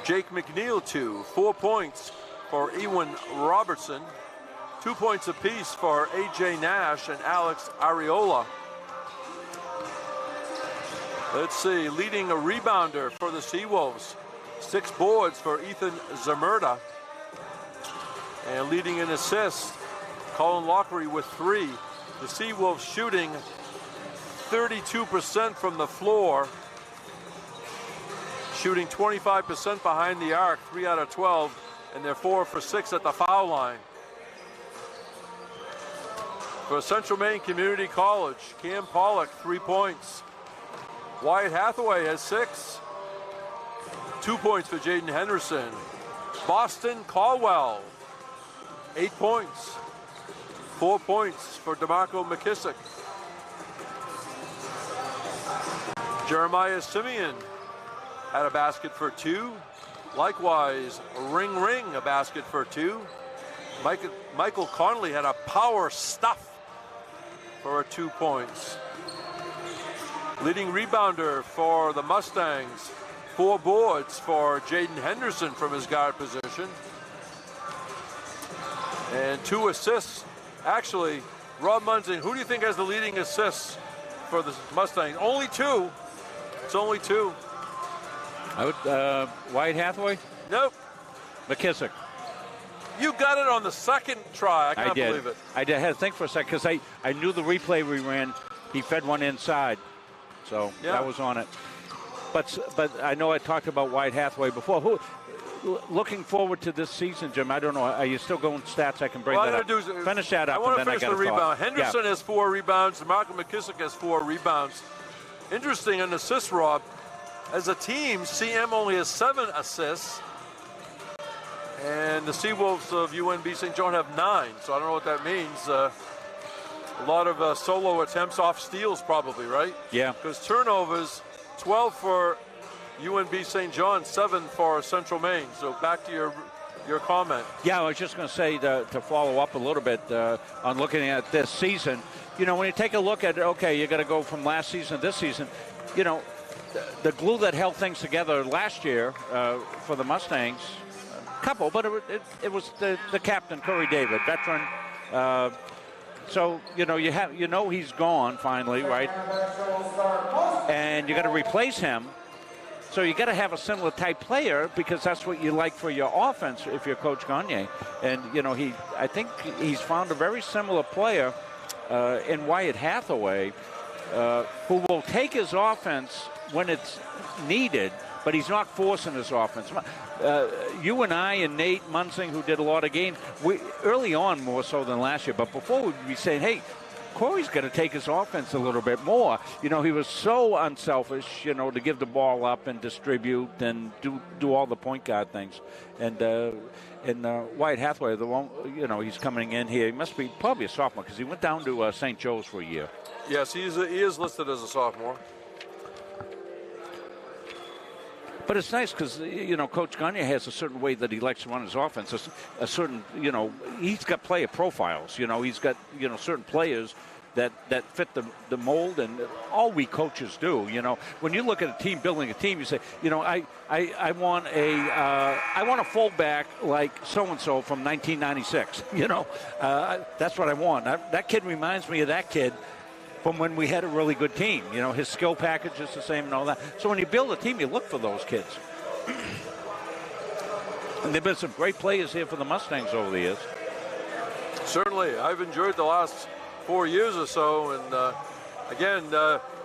Jake McNeil 2. 4 points for Ewan Robertson. 2 points apiece for AJ Nash and Alex Ariola. Let's see, leading a rebounder for the Seawolves. 6 boards for Ethan Zamerda. And leading in assists, Colin Lockery with 3. The Seawolves shooting 32% from the floor. Shooting 25% behind the arc, 3 out of 12. And they're 4 for 6 at the foul line. For Central Maine Community College, Cam Pollock, 3 points. Wyatt Hathaway has 6. 2 points for Jaden Henderson. Boston Caldwell, 8 points. 4 points for DeMarco McKissick. Jeremiah Simeon had a basket for 2. Likewise, Ring a basket for 2. Michael Connolly had a power stuff for 2 points. Leading rebounder for the Mustangs, 4 boards for Jaden Henderson from his guard position. And 2 assists. Actually, Rob Munzing, who do you think has the leading assists for the Mustangs? Only 2. It's only 2. I would, Wyatt Hathaway? Nope. McKissick. You got it on the second try. I can't believe it. I did. I had to think for a second because I knew the replay we ran. He fed one inside. So that was on it. But I know I talked about Wyatt Hathaway before. Looking forward to this season, Jim, I don't know. Are you still going stats? I can bring that up. Finish that up. I want to finish the rebound. Talk. Henderson has 4 rebounds. DeMarco McKissick has 4 rebounds. Interesting in assists, Rob. As a team, CM only has 7 assists. And the Seawolves of UNB St. John have 9. So I don't know what that means. A lot of solo attempts off steals probably, right? Yeah. Because turnovers, 12 for UNB St. John, 7 for Central Maine. So back to your comment. Yeah, I was just going to say to follow up a little bit on looking at this season. You know, when you take a look at, okay, you got to go from last season to this season, you know, the glue that held things together last year for the Mustangs, a couple, but it was the captain, Corey David, veteran. So, you know he's gone finally, right? And you got to replace him. So you got to have a similar type player because that's what you like for your offense if you're Coach Gagne. And, you know, I think he's found a very similar player in Wyatt Hathaway. who will take his offense when it's needed, but he's not forcing his offense. You and I and Nate Munsing, who did a lot of games, we early on more so than last year, but before we'd be saying, hey, Corey's going to take his offense a little bit more. You know, he was so unselfish, you know, to give the ball up and distribute and do all the point guard things. And Wyatt Hathaway, he's coming in here. He must be probably a sophomore because he went down to St. Joe's for a year. Yes, he is listed as a sophomore. But it's nice because, you know, Coach Gagne has a certain way that he likes to run his offense. A certain, you know, he's got player profiles. You know, he's got, you know, certain players that fit the mold, and all we coaches do. You know, when you look at a team building a team, you say, you know, I want a fullback like so-and-so from 1996. You know, that's what I want. That kid reminds me of that kid from when we had a really good team. You know, his skill package is the same and all that. So when you build a team, you look for those kids. And there have been some great players here for the Mustangs over the years. Certainly. I've enjoyed the last 4 years or so. And, again,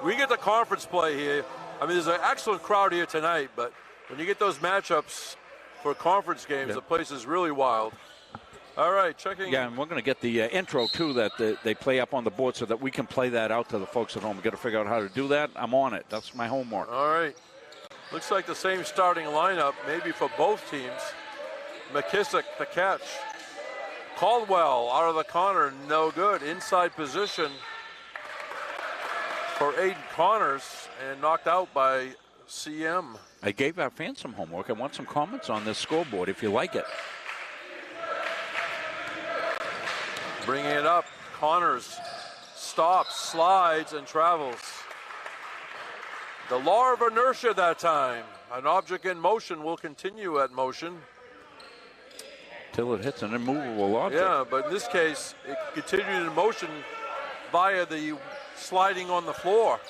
we get the conference play here. I mean, there's an excellent crowd here tonight, but when you get those matchups for conference games, the place is really wild. All right, checking. Yeah, and we're going to get the intro, too, that they play up on the board so that we can play that out to the folks at home. We've got to figure out how to do that. I'm on it. That's my homework. All right. Looks like the same starting lineup, maybe for both teams. McKissick, the catch. Caldwell out of the corner, no good. Inside position for Aiden Connors and knocked out by CM. I gave our fans some homework. I want some comments on this scoreboard if you like it. Bringing it up, Connors stops, slides, and travels. The law of inertia that time. An object in motion will continue at motion. Till it hits an immovable object. Yeah, but in this case, it continued in motion via the sliding on the floor,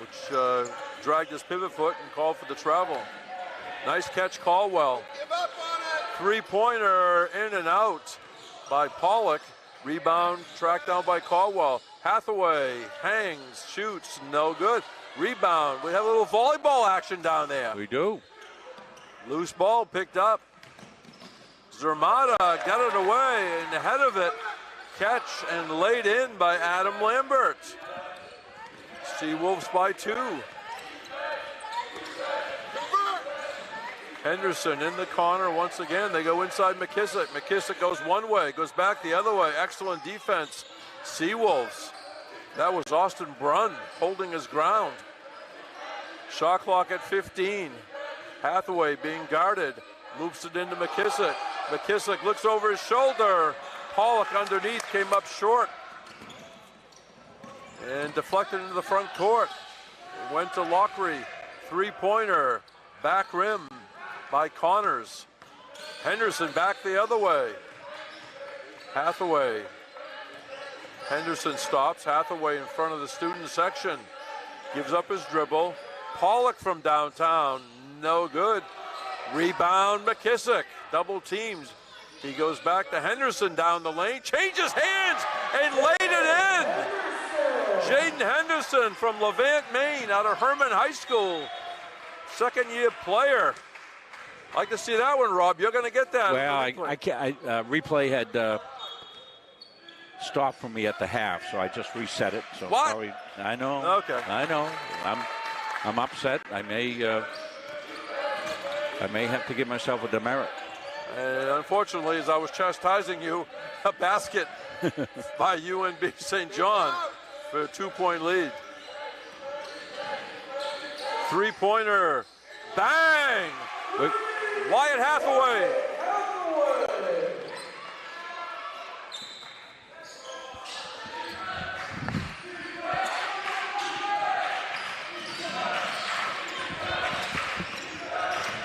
which dragged his pivot foot and called for the travel. Nice catch, Caldwell. Three-pointer in and out by Pollock. Rebound tracked down by Caldwell. Hathaway hangs, shoots, no good. Rebound. We have a little volleyball action down there. We do. Loose ball picked up. Zermata got it away and ahead of it. Catch and laid in by Adam Lambert. Seawolves by 2. Henderson in the corner once again. They go inside McKissick. McKissick goes one way, goes back the other way. Excellent defense. Seawolves. That was Austin Brunn holding his ground. Shot clock at 15. Hathaway being guarded. Moves it into McKissick. McKissick looks over his shoulder. Pollock underneath came up short. And deflected into the front court. It went to Lockery. Three-pointer. Back rim by Connors. Henderson back the other way. Hathaway. Henderson stops. Hathaway in front of the student section. Gives up his dribble. Pollock from downtown. No good. Rebound McKissick. Double teams. He goes back to Henderson down the lane. Changes hands and laid it in. Jaden Henderson from Levant, Maine, out of Herman High School. Second-year player. Like to see that one, Rob. You're going to get that. Well, I can't. Replay had stopped for me at the half, so I just reset it. So what? Sorry. I know. Okay. I know. I'm upset. I may have to give myself a demerit. And unfortunately, as I was chastising you, a basket by UNB St. John for a 2-point lead. Three-pointer. Bang! Wyatt Hathaway.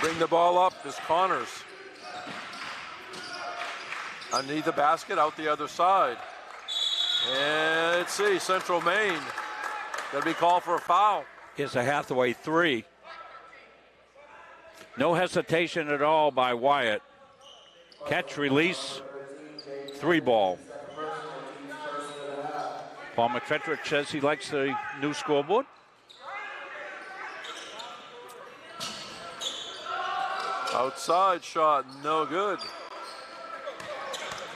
Bring the ball up is Connors. Underneath the basket, out the other side. And let's see, Central Maine going to be called for a foul. Here's a Hathaway three. No hesitation at all by Wyatt. Catch, release, 3 ball. Paul McFetrick says he likes the new scoreboard. Outside shot, no good.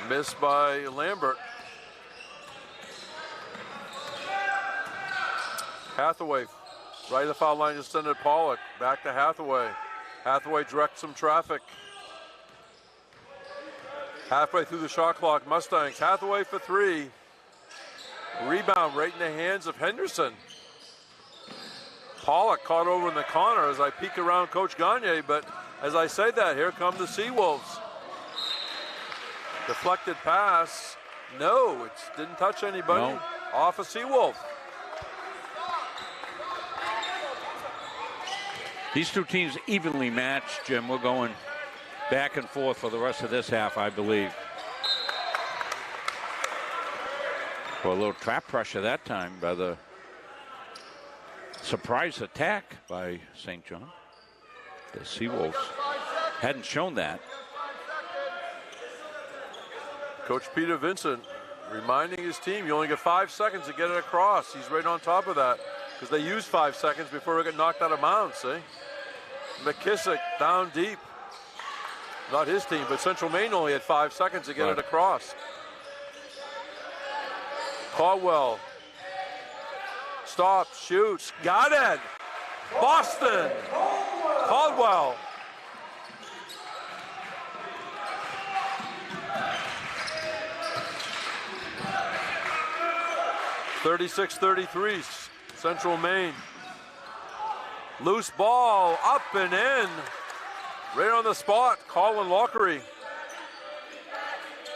Missed by Lambert. Hathaway, right of the foul line, just sent it Pollock. Back to Hathaway. Hathaway directs some traffic. Halfway through the shot clock, Mustangs. Hathaway for three. Rebound right in the hands of Henderson. Pollock caught over in the corner as I peek around Coach Gagne, but as I say that, here come the Seawolves. Deflected pass. No, it didn't touch anybody. No. Off a Seawolf. These two teams evenly matched, Jim. We're going back and forth for the rest of this half, I believe. For a little trap pressure that time by the surprise attack by St. John. The Seawolves hadn't shown that. Coach Peter Vincent reminding his team, you only get 5 seconds to get it across. He's right on top of that because they used 5 seconds before it got knocked out of bounds, see? McKissick down deep. Not his team, but Central Maine only had 5 seconds to get it across. Caldwell stops, shoots, got it. Boston. Caldwell. (36-33) Central Maine. Loose ball up and in. Right on the spot, Colin Lockery.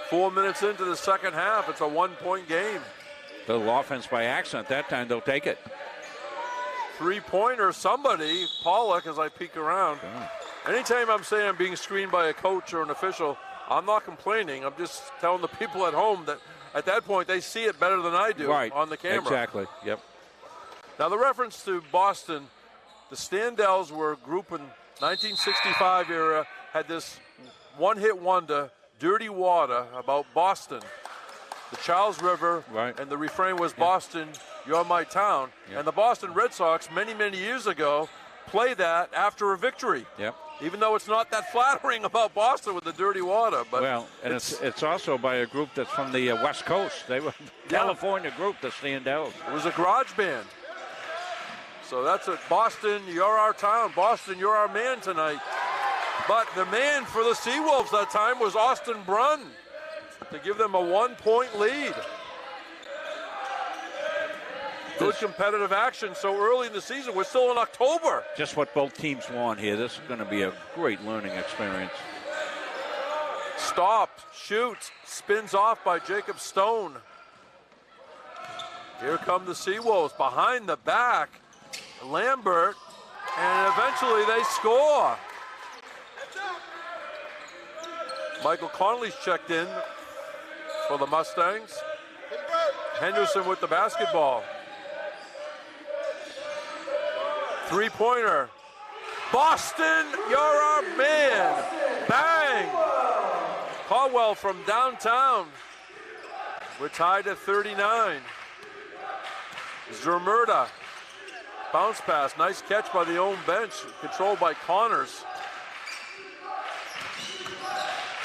4 minutes into the second half, it's a 1-point game. Little offense by accident. That time they'll take it. Three-pointer, somebody, Pollock, as I peek around. Anytime I'm saying I'm being screened by a coach or an official, I'm not complaining. I'm just telling the people at home that at that point they see it better than I do on the camera. Exactly, yep. Now the reference to Boston, the Standells were a group in 1965 era, had this one-hit wonder, Dirty Water, about Boston. The Charles River, and the refrain was Boston, you're my town. And the Boston Red Sox, many, many years ago, played that after a victory. Yep. Even though it's not that flattering about Boston with the Dirty Water. But well, and it's also by a group that's from the West Coast. They were a California group, the Standells. It was a garage band. So that's it. Boston, you're our town. Boston, you're our man tonight. But the man for the Seawolves that time was Austin Brunn to give them a 1-point lead. Good competitive action so early in the season. We're still in October. Just what both teams want here. This is going to be a great learning experience. Stopped, shoots, spins off by Jacob Stone. Here come the Seawolves behind the back. Lambert, and eventually they score. Michael Connolly's checked in for the Mustangs. Henderson with the basketball. Three-pointer. Boston, you're our man. Bang! Caldwell from downtown. We're tied at 39. Zermurda. Bounce pass, nice catch by the own bench, controlled by Connors.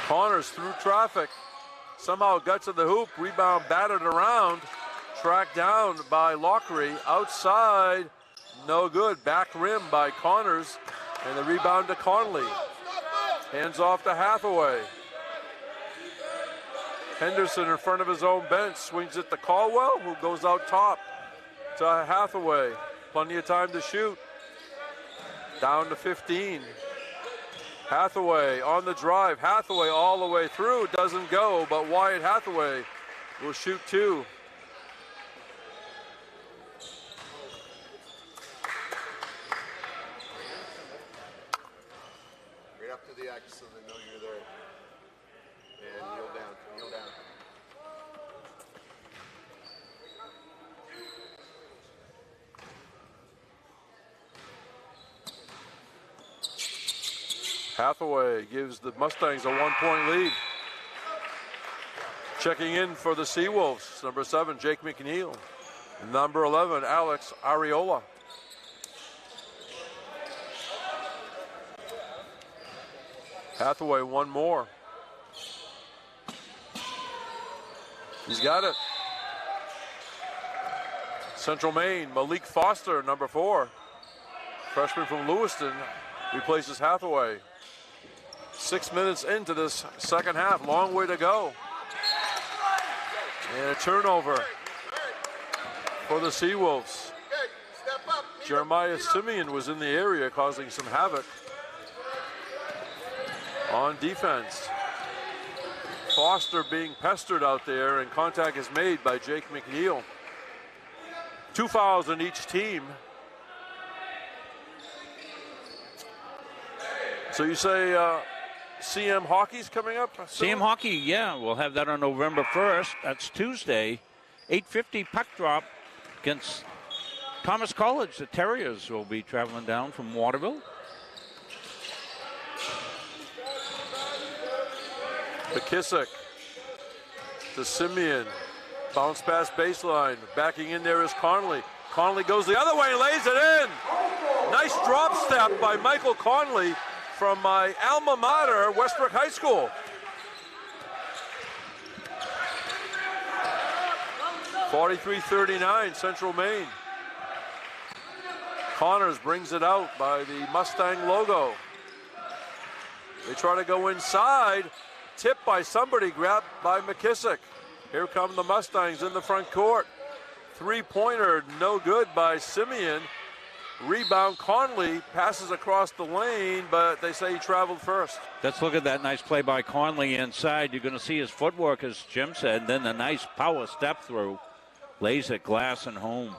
Connors through traffic, somehow got to the hoop, rebound batted around, tracked down by Lockery, outside, no good, back rim by Connors, and the rebound to Conley. Hands off to Hathaway. Henderson in front of his own bench, swings it to Caldwell, who goes out top to Hathaway. Plenty of time to shoot. Down to 15. Hathaway on the drive. Hathaway all the way through. Doesn't go, but Wyatt Hathaway will shoot two. Right up to the X so they know you're there. And kneel down, kneel down. Hathaway gives the Mustangs a 1-point lead. Checking in for the Seawolves, number 7, Jake McNeil. Number 11, Alex Ariola. Hathaway, one more. He's got it. Central Maine, Malik Foster, number 4. Freshman from Lewiston, replaces Hathaway. 6 minutes into this second half, long way to go. And a turnover for the Seawolves. Jeremiah Simeon was in the area causing some havoc on defense. Foster being pestered out there, and contact is made by Jake McNeil. 2 fouls on each team. So you say CM Hockey's coming up? CM Hockey, yeah, we'll have that on November 1st. That's Tuesday. 8:50 puck drop against Thomas College. The Terriers will be traveling down from Waterville. McKissick to Simeon. Bounce pass baseline. Backing in there is Conley. Conley goes the other way and lays it in. Nice drop step by Michael Conley from my alma mater, Westbrook High School. 43-39, Central Maine. Connors brings it out by the Mustang logo. They try to go inside. Tipped by somebody, grabbed by McKissick. Here come the Mustangs in the front court. Three-pointer, no good by Simeon. Rebound, Conley passes across the lane, but they say he traveled first. Let's look at that nice play by Conley inside. You're going to see his footwork, as Jim said, and then the nice power step through. Lays it glass and home.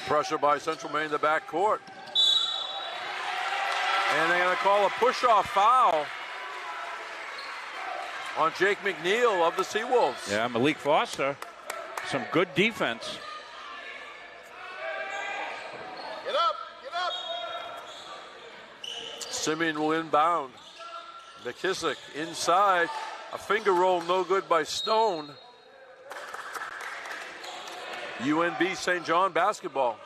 Pressure by Central Maine in the back court. And they're going to call a push-off foul on Jake McNeil of the Seawolves. Yeah, Malik Foster. Some good defense. Get up, get up. Simeon will inbound. McKissick inside. A finger roll, no good by Stone. UNB St. John basketball.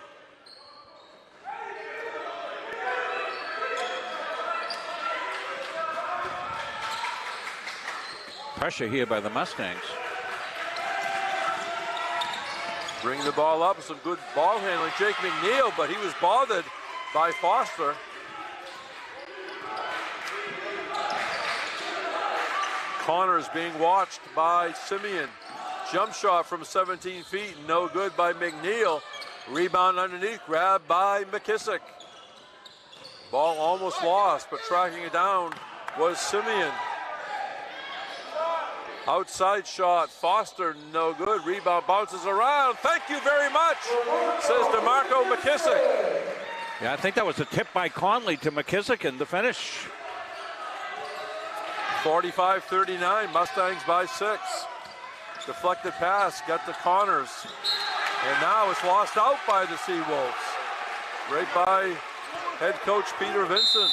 Pressure here by the Mustangs. Bring the ball up, some good ball handling. Jake McNeil, but he was bothered by Foster. Connors being watched by Simeon. Jump shot from 17 feet, no good by McNeil. Rebound underneath, grabbed by McKissick. Ball almost lost, but tracking it down was Simeon. Outside shot, Foster, no good. Rebound bounces around. Thank you very much, says DeMarco McKissick. Yeah, I think that was a tip by Conley to McKissick in the finish. 45-39, Mustangs by 6. Deflected pass, got to Connors. And now it's lost out by the Seawolves. Right by head coach Peter Vincent.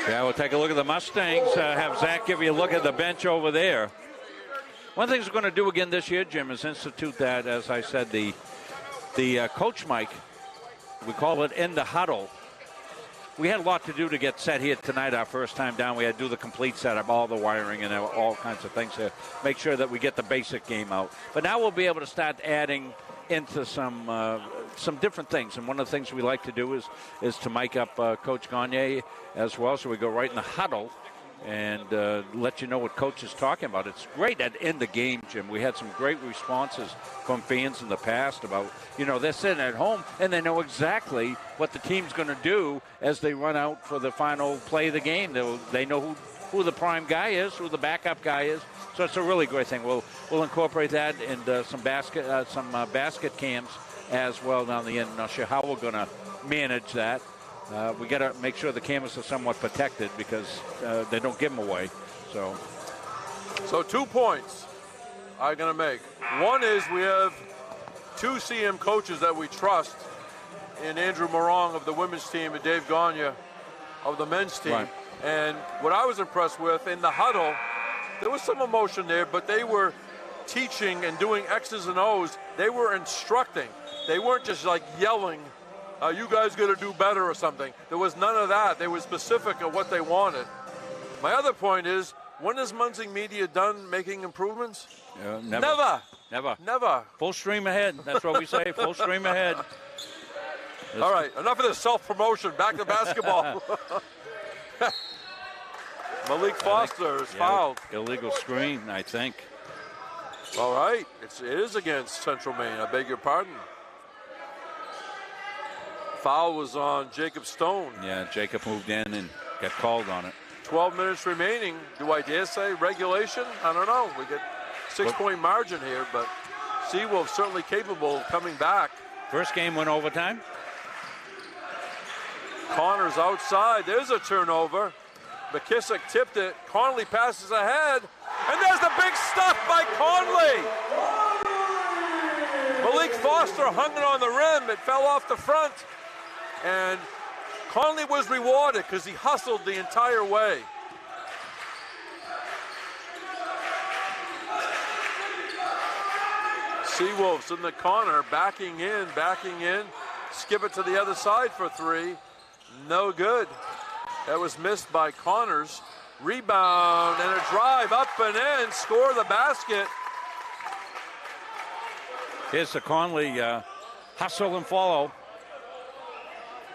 Yeah, we'll take a look at the Mustangs. Have Zach give you a look at the bench over there. One of the things we're going to do again this year, Jim, is institute that, as I said, the coach mic. We call it in the huddle. We had a lot to do to get set here tonight, our first time down. We had to do the complete setup, all the wiring and all kinds of things to make sure that we get the basic game out. But now we'll be able to start adding into some different things. And one of the things we like to do is to mic up Coach Gagne as well. So we go right in the huddle and let you know what Coach is talking about. It's great at in the game, Jim. We had some great responses from fans in the past about, they're sitting at home and they know exactly what the team's going to do as they run out for the final play of the game. They know who the prime guy is, who the backup guy is. So it's a really great thing. We'll incorporate that into some basket cams as well down the end. I'm not sure how we're going to manage that. We got to make sure the cameras are somewhat protected because they don't give them away. So 2 points I'm going to make. One is we have two CM coaches that we trust in Andrew Morong of the women's team and Dave Gagne of the men's team. Right. And what I was impressed with in the huddle, there was some emotion there, but they were teaching and doing X's and O's. They were instructing. They weren't just like yelling, you guys got to do better or something. There was none of that. They were specific of what they wanted. My other point is, when is Munzing Media done making improvements? Never. Never. Full stream ahead. That's what we say. Full stream ahead. All right, enough of this self-promotion. Back to basketball. Malik Foster is fouled. Illegal screen, I think. All right, it is against Central Maine. I beg your pardon. Foul was on Jacob Stone. Yeah, Jacob moved in and got called on it. 12 minutes remaining. Do I dare say regulation? I don't know. We get 6-point margin here, but Seawolves certainly capable of coming back. First game went overtime. Connors outside. There's a turnover. McKissick tipped it. Conley passes ahead. And there's the big stuff by Conley. Malik Foster hung it on the rim. It fell off the front. And Conley was rewarded because he hustled the entire way. Seawolves in the corner, backing in. Skip it to the other side for three. No good. That was missed by Connors. Rebound and a drive up and in. Score the basket. Here's the Conley hustle and follow.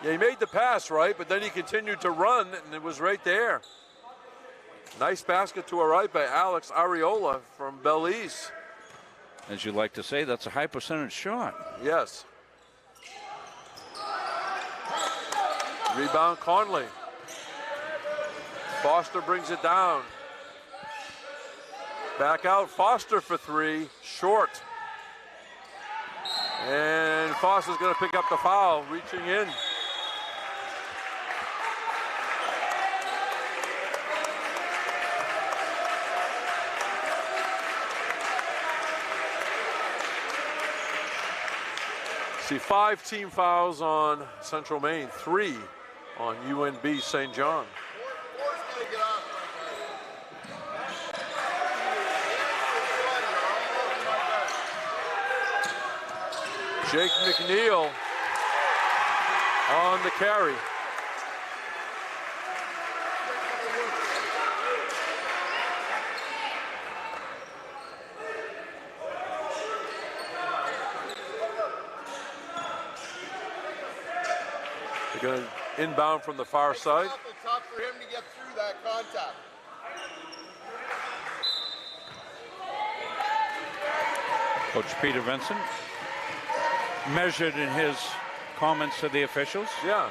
Yeah, he made the pass, right? But then he continued to run, and it was right there. Nice basket to our right by Alex Areola from Belize. As you like to say, that's a high percentage shot. Yes. Rebound Conley. Foster brings it down. Back out Foster for three. Short. And Foster's going to pick up the foul, reaching in. See 5 team fouls on Central Maine, 3 on UNB St. John. Jake McNeil on the carry. They're going to inbound from the far side. It's tough for him to get through that contact. Coach Peter Vincent measured in his comments to the officials. Yeah,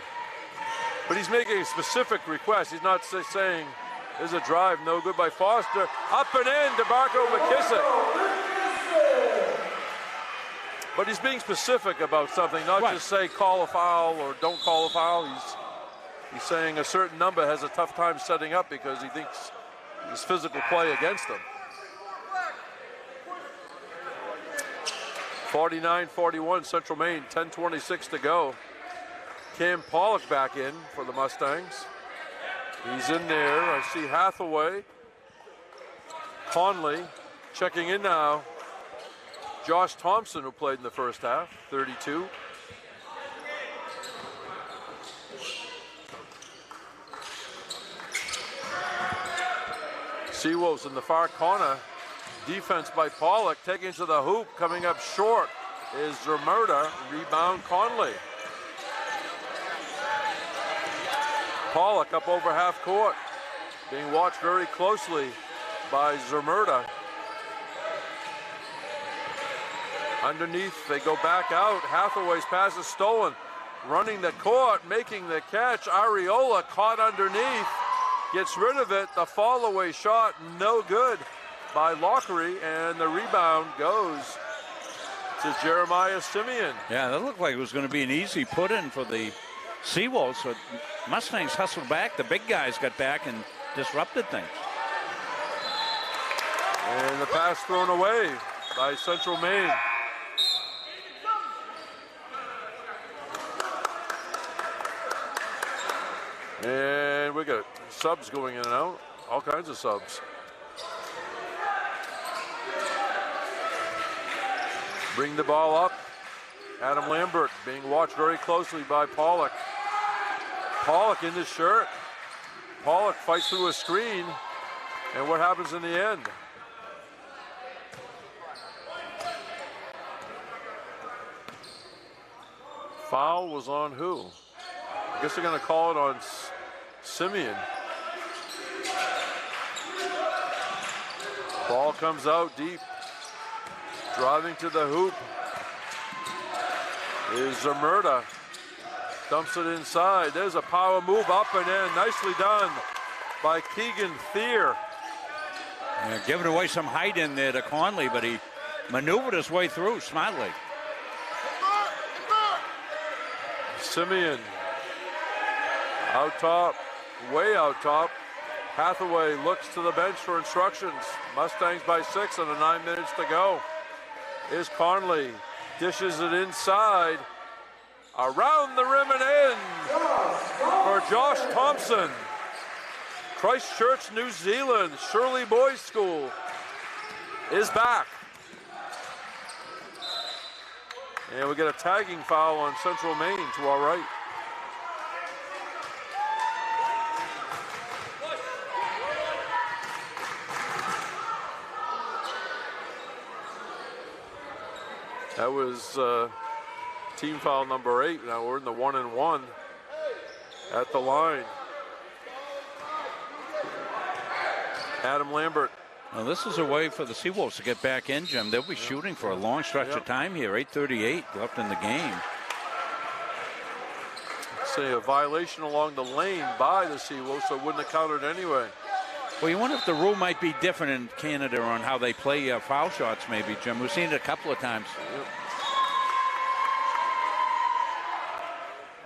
but he's making a specific request. He's not saying there's a drive, no good by Foster. Up and in, DeMarco McKissick. But he's being specific about something, not just say call a foul or don't call a foul. He's saying a certain number has a tough time setting up because he thinks there's physical play against them. 49-41 Central Maine, 10:26 to go. Cam Pollock back in for the Mustangs. He's in there. I see Hathaway. Conley checking in now. Josh Thompson, who played in the first half, 32. Seawolves in the far corner. Defense by Pollock, taking to the hoop, coming up short is Zermerda. Rebound Conley. Pollock up over half court, being watched very closely by Zermerda. Underneath, they go back out. Hathaway's pass is stolen. Running the court, making the catch. Areola caught underneath, gets rid of it. The fall away shot, no good by Lockery, and the rebound goes to Jeremiah Simeon. Yeah, that looked like it was going to be an easy put-in for the Seawolves. So Mustangs hustled back. The big guys got back and disrupted things. And the pass thrown away by Central Maine. And we got subs going in and out, all kinds of subs. Bring the ball up. Adam Lambert being watched very closely by Pollock. Pollock in his shirt. Pollock fights through a screen. And what happens in the end? Foul was on who? I guess they're going to call it on Simeon. Ball comes out deep. Driving to the hoop is Zermerda. Dumps it inside. There's a power move up and in. Nicely done by Keegan Thier. Yeah, giving away some height in there to Conley, but he maneuvered his way through smartly. Simeon out top, way out top. Hathaway looks to the bench for instructions. Mustangs by 6 and 9 minutes to go. Is Conley, dishes it inside, around the rim and in for Josh Thompson. Christchurch, New Zealand, Shirley Boys School is back. And we get a tagging foul on Central Maine to our right. That was team foul number 8. Now we're in the 1-and-1 at the line. Adam Lambert. Now this is a way for the Seawolves to get back in, Jim. They'll be shooting for a long stretch of time here. 8:38 left in the game. Say a violation along the lane by the Seawolves, so it wouldn't have counted anyway. Well, you wonder if the rule might be different in Canada on how they play foul shots, maybe, Jim. We've seen it a couple of times. Yep.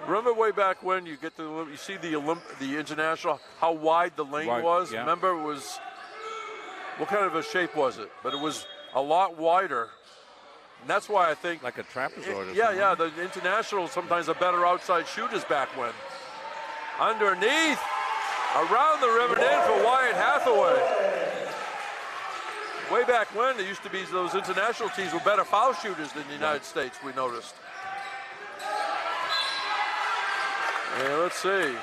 Remember way back when you get to you see the international, how wide the lane was? Yeah. Remember it was, what kind of a shape was it? But it was a lot wider. And that's why I think like a trapezoid. Yeah, the internationals sometimes are better outside shooters back when. Underneath, around the rim and in for Wyatt Hathaway. Way back when, there used to be those international teams were better foul shooters than the United States, we noticed. And let's see.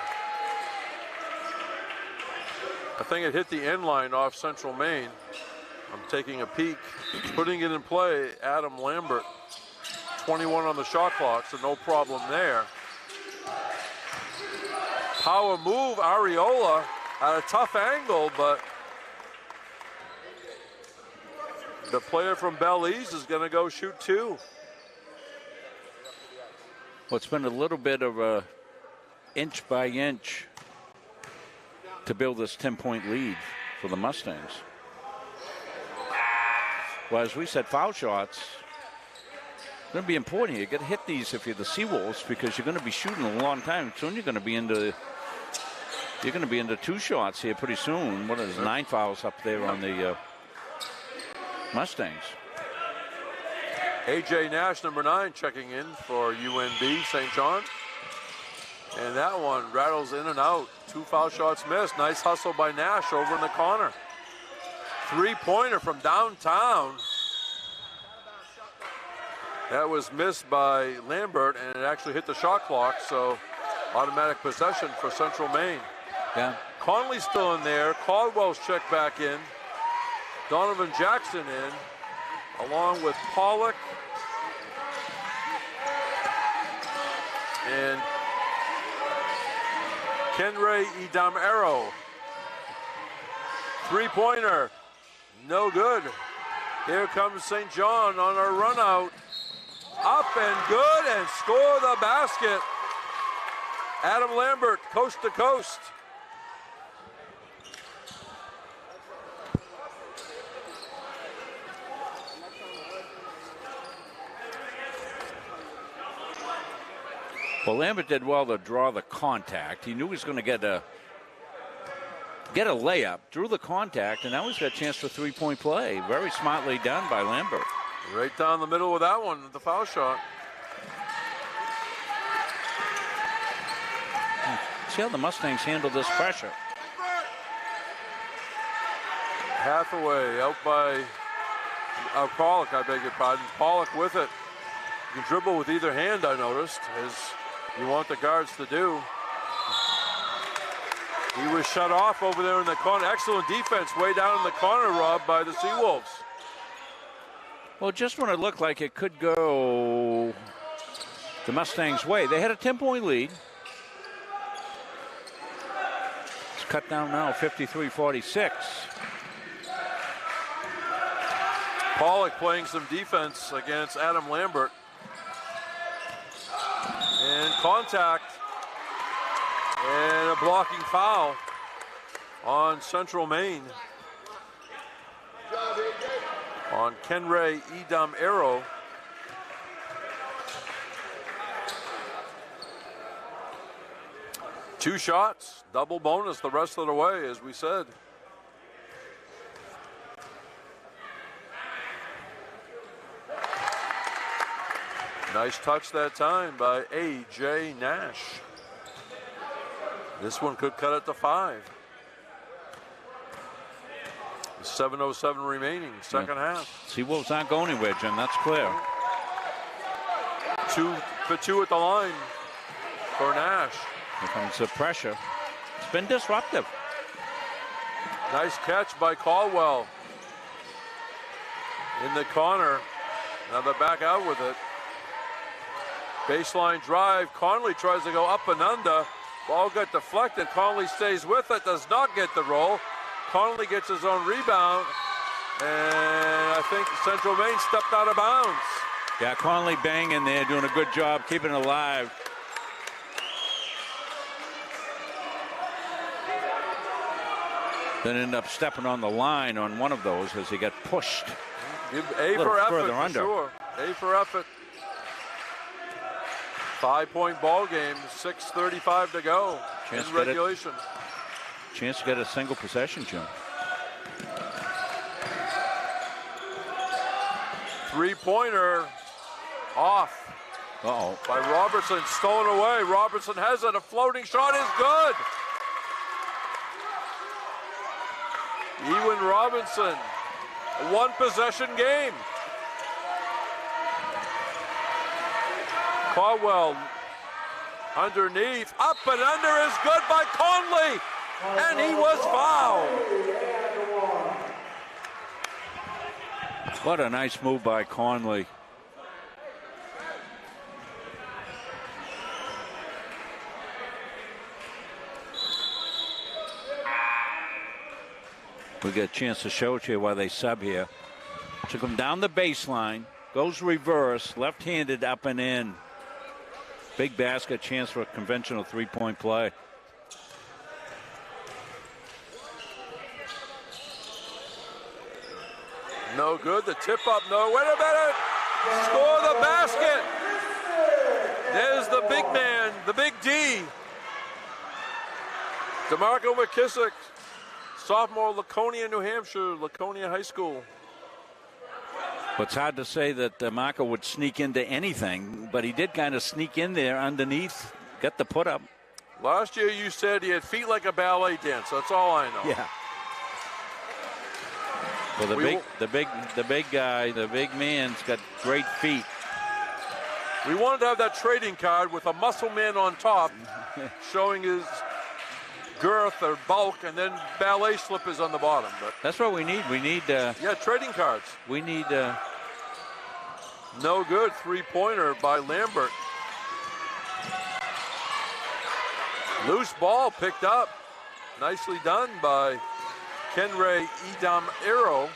I think it hit the end line off Central Maine. I'm taking a peek. Putting it in play, Adam Lambert. 21 on the shot clock, so no problem there. Power move, Areola at a tough angle, but the player from Belize is going to go shoot 2. Well, it's been a little bit of a inch by inch to build this 10-point lead for the Mustangs. Well, as we said, foul shots going to be important here. You got to hit these if you're the Seawolves because you're going to be shooting a long time. Soon you're going to be into 2 shots here pretty soon. What is 9 fouls up there on the Mustangs? A.J. Nash, number 9, checking in for UNB St. John. And that one rattles in and out. 2 foul shots missed. Nice hustle by Nash over in the corner. 3-pointer from downtown. That was missed by Lambert, and it actually hit the shot clock, so automatic possession for Central Maine. Yeah. Conley's still in there. Caldwell's checked back in. Donovan Jackson in, along with Pollock and Kenray Idamero. 3-pointer, no good. Here comes St. John on a run out. Up and good, and score the basket. Adam Lambert, coast to coast. Well, Lambert did well to draw the contact. He knew he was going to get a layup, drew the contact, and now he's got a chance for 3-point play. Very smartly done by Lambert. Right down the middle with that one, the foul shot. See how the Mustangs handle this pressure. Hathaway out by Pollock, I beg your pardon. Pollock with it. You can dribble with either hand, I noticed, as you want the guards to do. He was shut off over there in the corner. Excellent defense way down in the corner, Rob, by the Seawolves. Well, just when it looked like it could go the Mustangs' way, they had a 10-point lead. It's cut down now, 53-46. Pollock playing some defense against Adam Lambert. And contact. And a blocking foul on Central Maine. On Kenray Edom Arrow. Two shots, double bonus the rest of the way, as we said. Nice touch that time by A.J. Nash. This one could cut it to 5. 7:07 remaining, second half. Seawolves aren't going anywhere, Jim. That's clear. 2 for 2 at the line for Nash. Here comes the pressure. It's been disruptive. Nice catch by Caldwell. In the corner. Now they're back out with it. Baseline drive. Conley tries to go up and under. Ball got deflected. Conley stays with it. Does not get the roll. Conley gets his own rebound. And I think Central Maine stepped out of bounds. Yeah, Conley banging there, doing a good job keeping it alive. Then end up stepping on the line on one of those as he got pushed. Give A for effort for sure. A for effort. 5-point ball game, 6:35 to go in regulation. Chance to get a single possession, Jim. 3-pointer off. Uh-oh. By Robertson, stolen away. Robertson has it. A floating shot is good. Ewan Robinson, a one-possession game. Caldwell underneath, up and under is good by Conley, and he was fouled. What a nice move by Conley. We get a chance to show it to you while they sub here. Took him down the baseline, goes reverse, left-handed up and in. Big basket, chance for a conventional 3-point play. No good, the tip up, no, wait a minute. Score the basket. There's the big man, the big D. DeMarco McKissick, sophomore, Laconia, New Hampshire, Laconia High School. Well, it's hard to say that Marco would sneak into anything, but he did kind of sneak in there underneath, get the put up. Last year you said he had feet like a ballet dancer. That's all I know. Yeah. Well, the big guy, the big man's got great feet. We wanted to have that trading card with a muscle man on top, showing his girth or bulk, and then ballet slippers on the bottom. But that's what we need. We need trading cards. We need no good 3-pointer by Lambert. Loose ball picked up. Nicely done by Kenray Edom Arrow.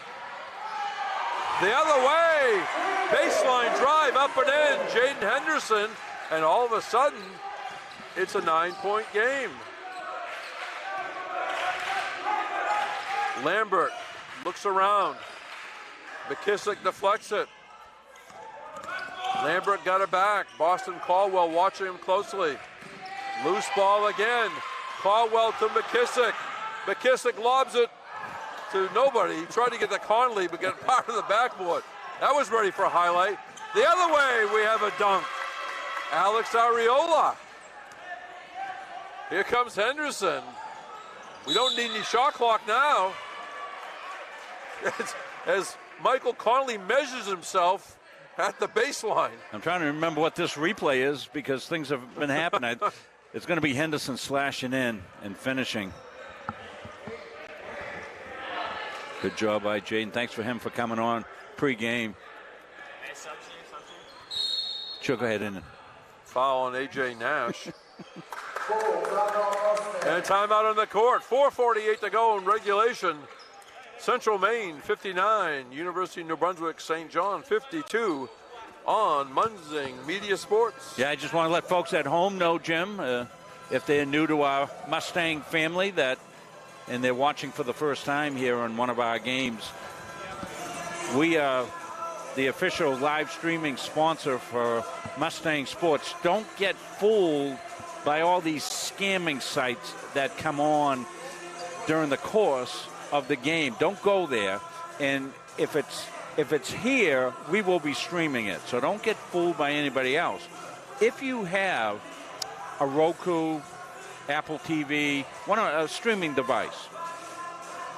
The other way. Baseline drive up and in. Jaden Henderson. And all of a sudden, it's a 9-point game. Lambert looks around. McKissick deflects it. Lambert got it back. Boston Caldwell watching him closely. Loose ball again. Caldwell to McKissick. McKissick lobs it to nobody. He tried to get to Conley, but got part of the backboard. That was ready for a highlight. The other way, we have a dunk. Alex Areola. Here comes Henderson. We don't need any shot clock now. As Michael Connolly measures himself at the baseline. I'm trying to remember what this replay is because things have been happening. It's going to be Henderson slashing in and finishing. Good job by Jaden. Thanks for him for coming on pre-game. Sure, go ahead in. Foul on A.J. Nash. And timeout on the court. 4:48 to go in regulation. Central Maine 59, University of New Brunswick, St. John 52 on Munzing Media Sports. Yeah, I just want to let folks at home know, Jim, if they're new to our Mustang family and they're watching for the first time here on one of our games, we are the official live streaming sponsor for Mustang Sports. Don't get fooled by all these scamming sites that come on during the course of the game. Don't go there. And if it's here, we will be streaming it. So don't get fooled by anybody else. If you have a Roku, Apple TV, a streaming device,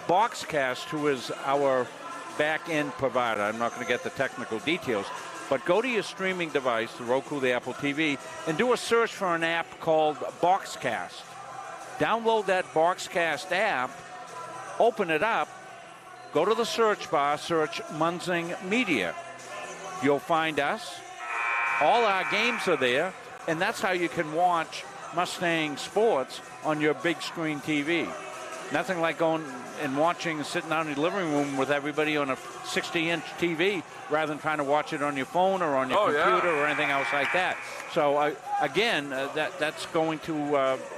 Boxcast, who is our back-end provider, I'm not going to get the technical details, but go to your streaming device, the Roku, the Apple TV, and do a search for an app called Boxcast. Download that Boxcast app, open it up, go to the search bar, search Munzing Media. You'll find us. All our games are there, and that's how you can watch Mustang Sports on your big screen TV. Nothing like going and watching, sitting down in the living room with everybody on a 60-inch TV rather than trying to watch it on your phone or on your computer or anything else like that. So, again, that's going to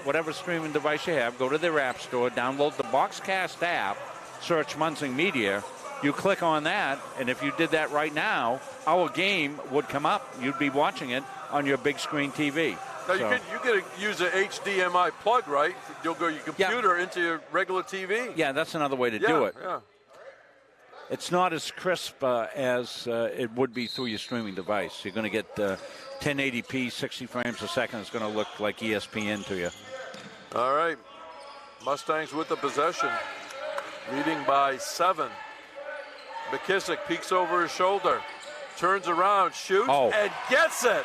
whatever streaming device you have. Go to their app store, download the Boxcast app, search Munzing Media. You click on that, and if you did that right now, our game would come up. You'd be watching it on your big screen TV. Now, you could use an HDMI plug, right? You'll go your computer into your regular TV. Yeah, that's another way to do it. Yeah. It's not as crisp as it would be through your streaming device. You're going to get 1080p, 60 frames a second. It's going to look like ESPN to you. All right. Mustangs with the possession. Leading by 7. McKissick peeks over his shoulder. Turns around, shoots, and gets it.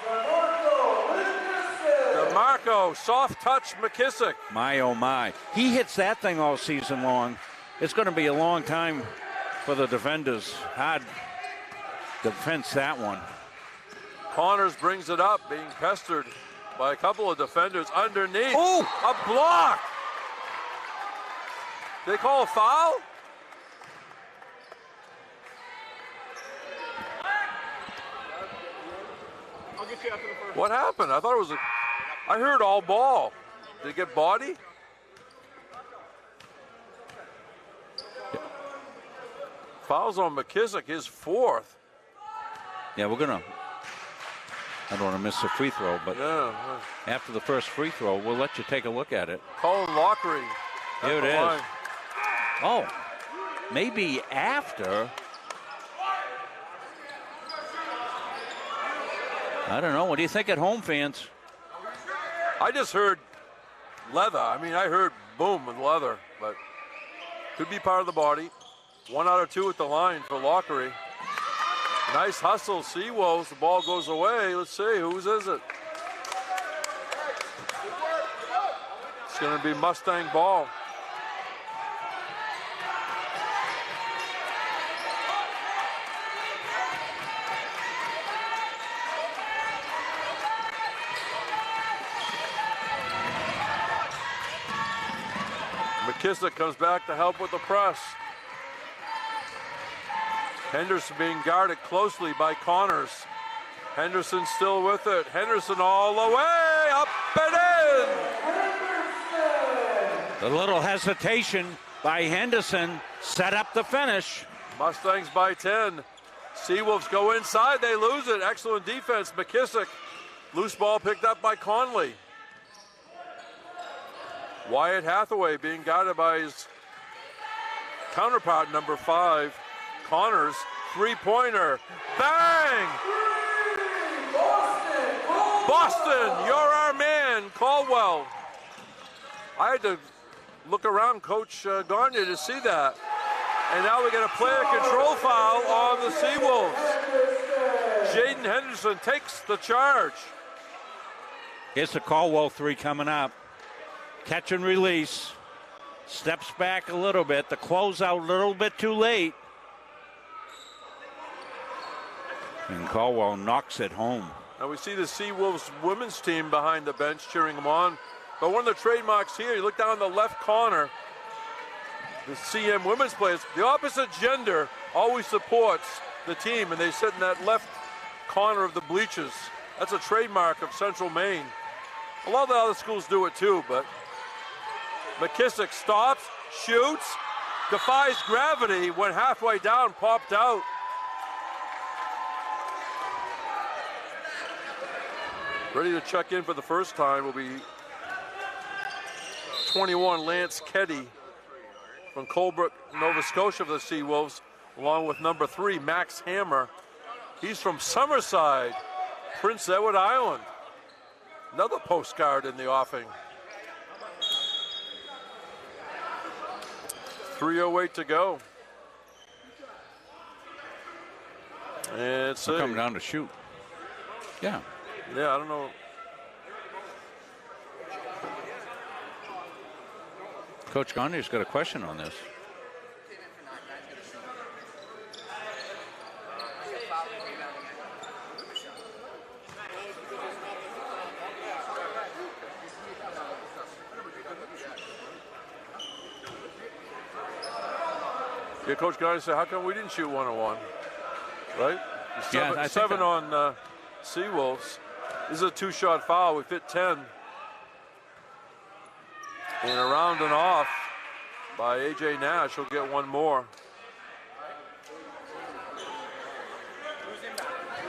DeMarco, soft touch McKissick. My, oh, my. He hits that thing all season long. It's going to be a long time for the defenders. Hard defense, that one. Connors brings it up, being pestered by a couple of defenders underneath. Ooh! A block! They call a foul? I'll get you after the first. What happened? I thought it was I heard all ball. Did it get body? Fouls on McKissick, his 4th. Yeah, we're going to. I don't want to miss a free throw, but after the first free throw, we'll let you take a look at it. Colin Lockery. Here it is. Oh, maybe after. I don't know. What do you think at home, fans? I just heard leather. I mean, I heard boom with leather, but could be part of the body. 1 out of 2 at the line for Lockery. Nice hustle, Seawolves. The ball goes away. Let's see, whose is it? It's going to be Mustang ball. McKissick comes back to help with the press. Henderson being guarded closely by Connors. Henderson still with it. Henderson all the way, up and in. A little hesitation by Henderson set up the finish. Mustangs by 10. Seawolves go inside, they lose it. Excellent defense, McKissick. Loose ball picked up by Conley. Wyatt Hathaway being guided by his counterpart, number 5, Connors. Three-pointer. Bang! Boston, you're our man, Caldwell. I had to look around Coach Garnier to see that. And now we get a player control foul on the Seawolves. Jaden Henderson takes the charge. Here's the Caldwell three coming up. Catch and release. Steps back a little bit. The closeout a little bit too late. And Caldwell knocks it home. Now we see the Seawolves women's team behind the bench cheering them on. But one of the trademarks here, you look down in the left corner, the CM women's players, the opposite gender always supports the team, and they sit in that left corner of the bleachers. That's a trademark of Central Maine. A lot of the other schools do it too, but McKissick stops, shoots, defies gravity, went halfway down, popped out. Ready to check in for the first time will be 21, Lance Keddy from Colebrook, Nova Scotia for the Seawolves, along with number 3, Max Hammer. He's from Summerside, Prince Edward Island. Another postcard in the offing. 3:08 to go. And it's coming down to shoot. Yeah. Yeah, I don't know. Coach Garnier's got a question on this. Yeah, Coach Garnier said, how come we didn't shoot 1-on-1? Right? Seven on Seawolves. This is a 2-shot foul. We fit 10. And around and off by A.J. Nash. He'll get one more.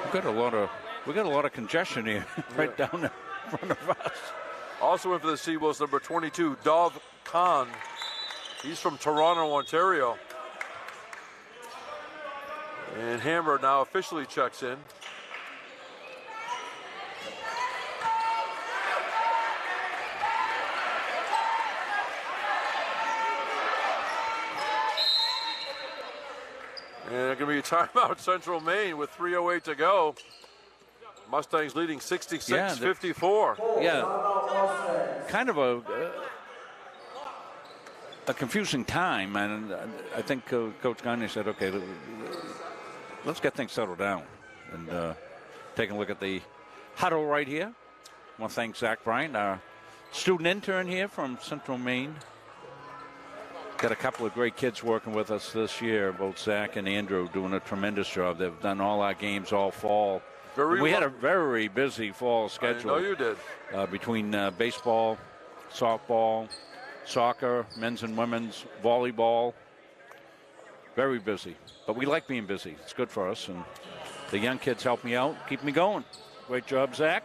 We got a lot of congestion here, right down in front of us. Also in for the Seawolves, number 22, Dov Khan. He's from Toronto, Ontario. And Hammer now officially checks in. And it's going to be a timeout, Central Maine, with 3:08 to go. Mustangs leading 66-54. Yeah, kind of a confusing time, and I think Coach Gagne said, okay, let's get things settled down. And taking a look at the huddle right here. I want to thank Zach Bryant, our student intern here from Central Maine. Got a couple of great kids working with us this year, both Zach and Andrew doing a tremendous job. They've done all our games all fall. We had a very busy fall schedule. I know you did. Between baseball, softball, soccer, men's and women's, volleyball. Very busy. But we like being busy. It's good for us. And the young kids help me out, keep me going. Great job, Zach.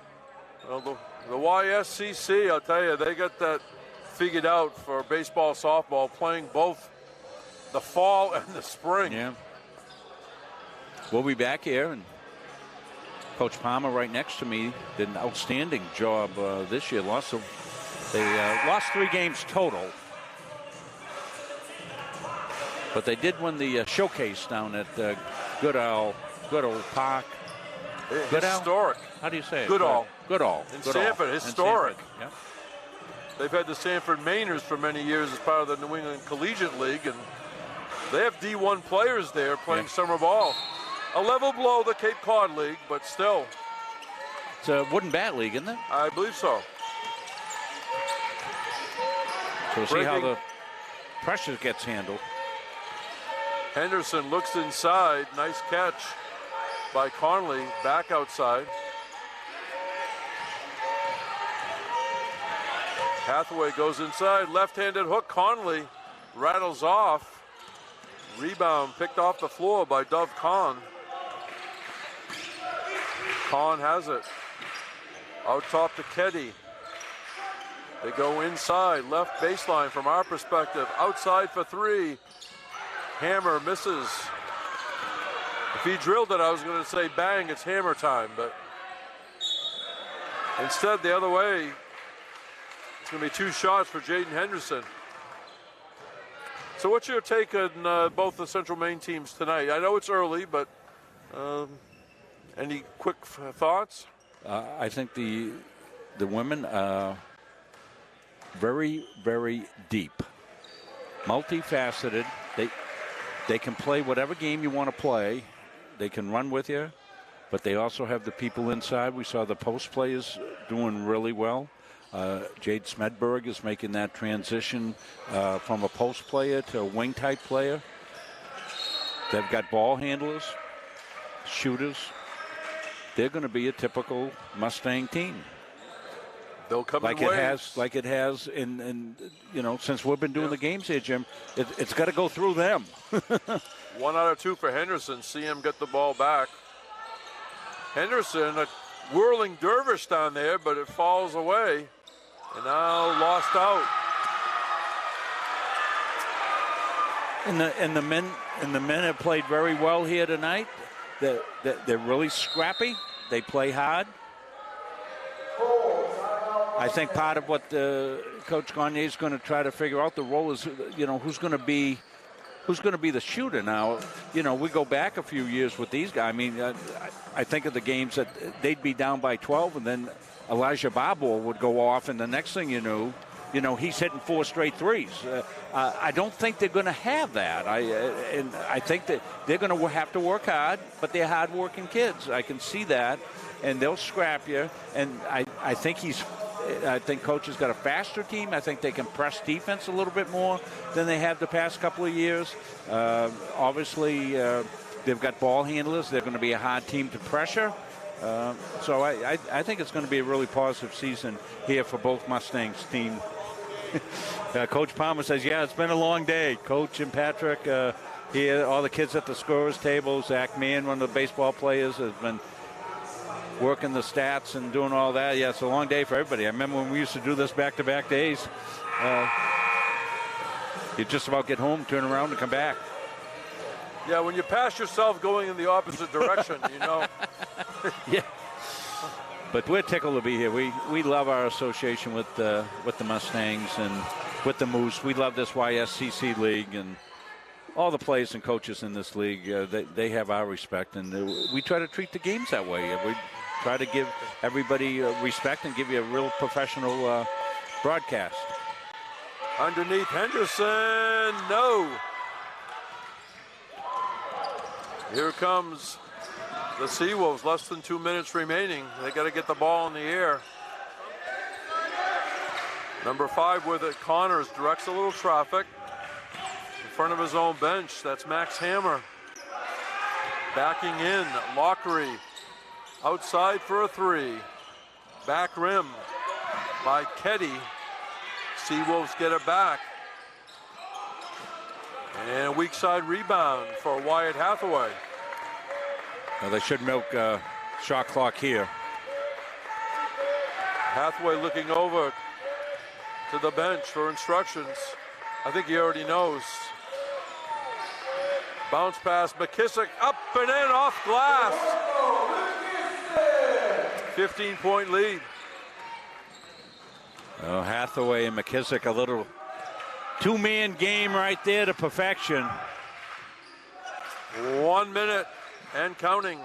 Well, the YSCC, I'll tell you, they got that figured out for baseball, softball, playing both the fall and the spring. Yeah. We'll be back here, and Coach Palmer right next to me did an outstanding job this year. They lost 3 games total, but they did win the showcase down at Goodall Park. Historic. How do you say it? Goodall. In Sanford, historic. Yeah. They've had the Sanford Mainers for many years as part of the New England Collegiate League, and they have D1 players there playing summer ball. A level below the Cape Cod League, but still. It's a wooden bat league, isn't it? I believe so. So we'll see how the pressure gets handled. Henderson looks inside. Nice catch by Conley. Back outside. Hathaway goes inside. Left-handed hook. Conley rattles off. Rebound picked off the floor by Dov Khan. Khan has it. Out top to Keddy. They go inside. Left baseline from our perspective. Outside for 3. Hammer misses. If he drilled it, I was going to say bang, it's Hammer time, but instead the other way. going to be 2 shots for Jaden Henderson. So what's your take on both the Central Maine teams tonight? I know it's early, but any quick thoughts? I think the women are very, very deep, multifaceted. They can play whatever game you want to play. They can run with you, but they also have the people inside. We saw the post players doing really well. Jade Smedberg is making that transition from a post player to a wing type player. They've got ball handlers, shooters. They're going to be a typical Mustang team. They'll come like in it waves. has in since we've been doing the games here, Jim. It's got to go through them. 1 out of 2 for Henderson. See him get the ball back. Henderson, a whirling dervish down there, but it falls away. And now lost out. And the men have played very well here tonight. They're really scrappy. They play hard. I think part of what Coach Gagne is going to try to figure out the role is, who's going to be the shooter now. We go back a few years with these guys. I mean, I think of the games that they'd be down by 12, and then Elijah Barbour would go off, and the next thing you knew, he's hitting 4 straight threes. I don't think they're going to have that. I think that they're going to have to work hard, but they're hard-working kids. I can see that, and they'll scrap you. And I think Coach has got a faster team. I think they can press defense a little bit more than they have the past couple of years. Obviously, they've got ball handlers. They're going to be a hard team to pressure. So I think it's going to be a really positive season here for both Mustangs team. Coach Palmer says, yeah, it's been a long day. Coach and Patrick here, all the kids at the scorer's table. Zach Mann, one of the baseball players, has been working the stats and doing all that. Yeah, it's a long day for everybody. I remember when we used to do this back-to-back days. You just about get home, turn around, and come back. Yeah, when you pass yourself going in the opposite direction, Yeah. But we're tickled to be here. We love our association with the Mustangs and with the Moose. We love this YSCC league, and all the players and coaches in this league, they have our respect, and we try to treat the games that way. We try to give everybody respect and give you a real professional broadcast. Underneath Henderson, no. Here comes the Seawolves, less than 2 minutes remaining. They got to get the ball in the air. Number 5 with it, Connors directs a little traffic in front of his own bench. That's Max Hammer. Backing in, Lockery outside for a 3. Back rim by Ketty. Seawolves get it back. And a weak side rebound for Wyatt Hathaway. Well, they should milk shot clock here. Hathaway looking over to the bench for instructions. I think he already knows. Bounce pass, McKissick up and in off glass. 15-point lead. Oh, Hathaway and McKissick, a little two-man game right there to perfection. 1 minute and counting.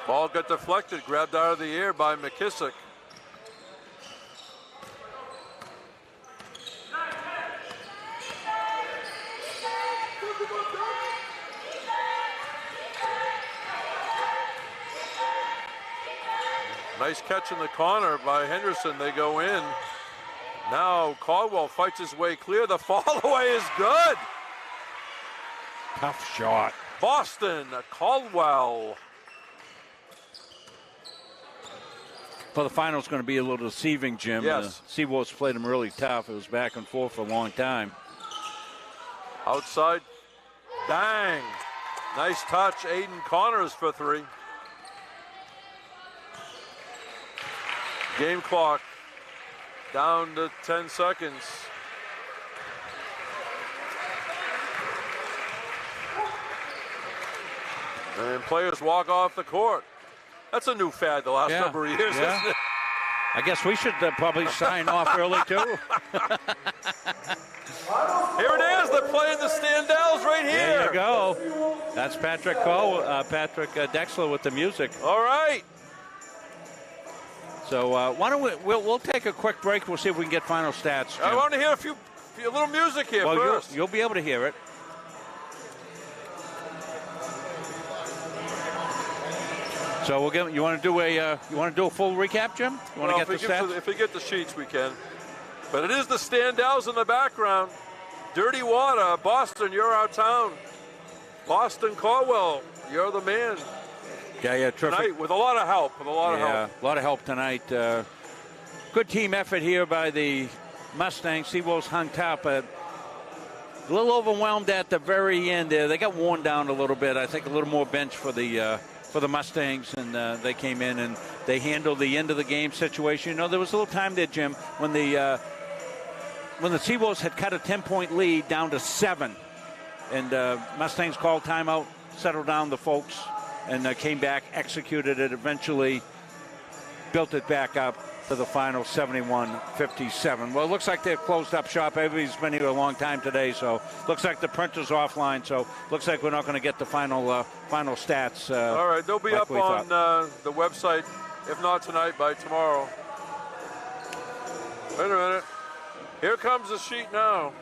Ball got deflected, grabbed out of the air by McKissick. Nice catch in the corner by Henderson. They go in. Now Caldwell fights his way clear. The fall away is good. Tough shot. Boston, Caldwell. Well, the final's going to be a little deceiving, Jim. Yes. Seawolves played them really tough. It was back and forth for a long time. Outside, bang. Nice touch, Aiden Connors for 3. Game clock down to 10 seconds. And players walk off the court. That's a new fad the last number of years, isn't it? I guess we should probably sign off early, too. Here it is. They're playing the Standells right here. There you go. That's Patrick Dexler with the music. All right. So why don't we'll take a quick break. We'll see if we can get final stats, Jim. I want to hear a little music here first. You'll be able to hear it. So we'll get. You want to do a full recap, Jim? You want to get the stats? If we get the sheets, we can. But it is the Standells in the background. Dirty Water, Boston, you're our town. Boston Caldwell, you're the man. Yeah, terrific. Tonight with a lot of help. A lot of help tonight. Good team effort here by the Mustangs. Seawolves hung top. A little overwhelmed at the very end there. They got worn down a little bit. I think a little more bench for the Mustangs, and they came in and they handled the end of the game situation. You know, there was a little time there, Jim, when the Seawolves had cut a 10-point lead down to 7, and Mustangs called timeout, settled down the folks, and came back, executed it, eventually built it back up to the final 71-57. Well, it looks like they've closed up shop. Everybody's been here a long time today, so looks like the printer's offline, so looks like we're not going to get the final stats. All right, they'll be like up on the website, if not tonight, by tomorrow. Wait a minute. Here comes the sheet now.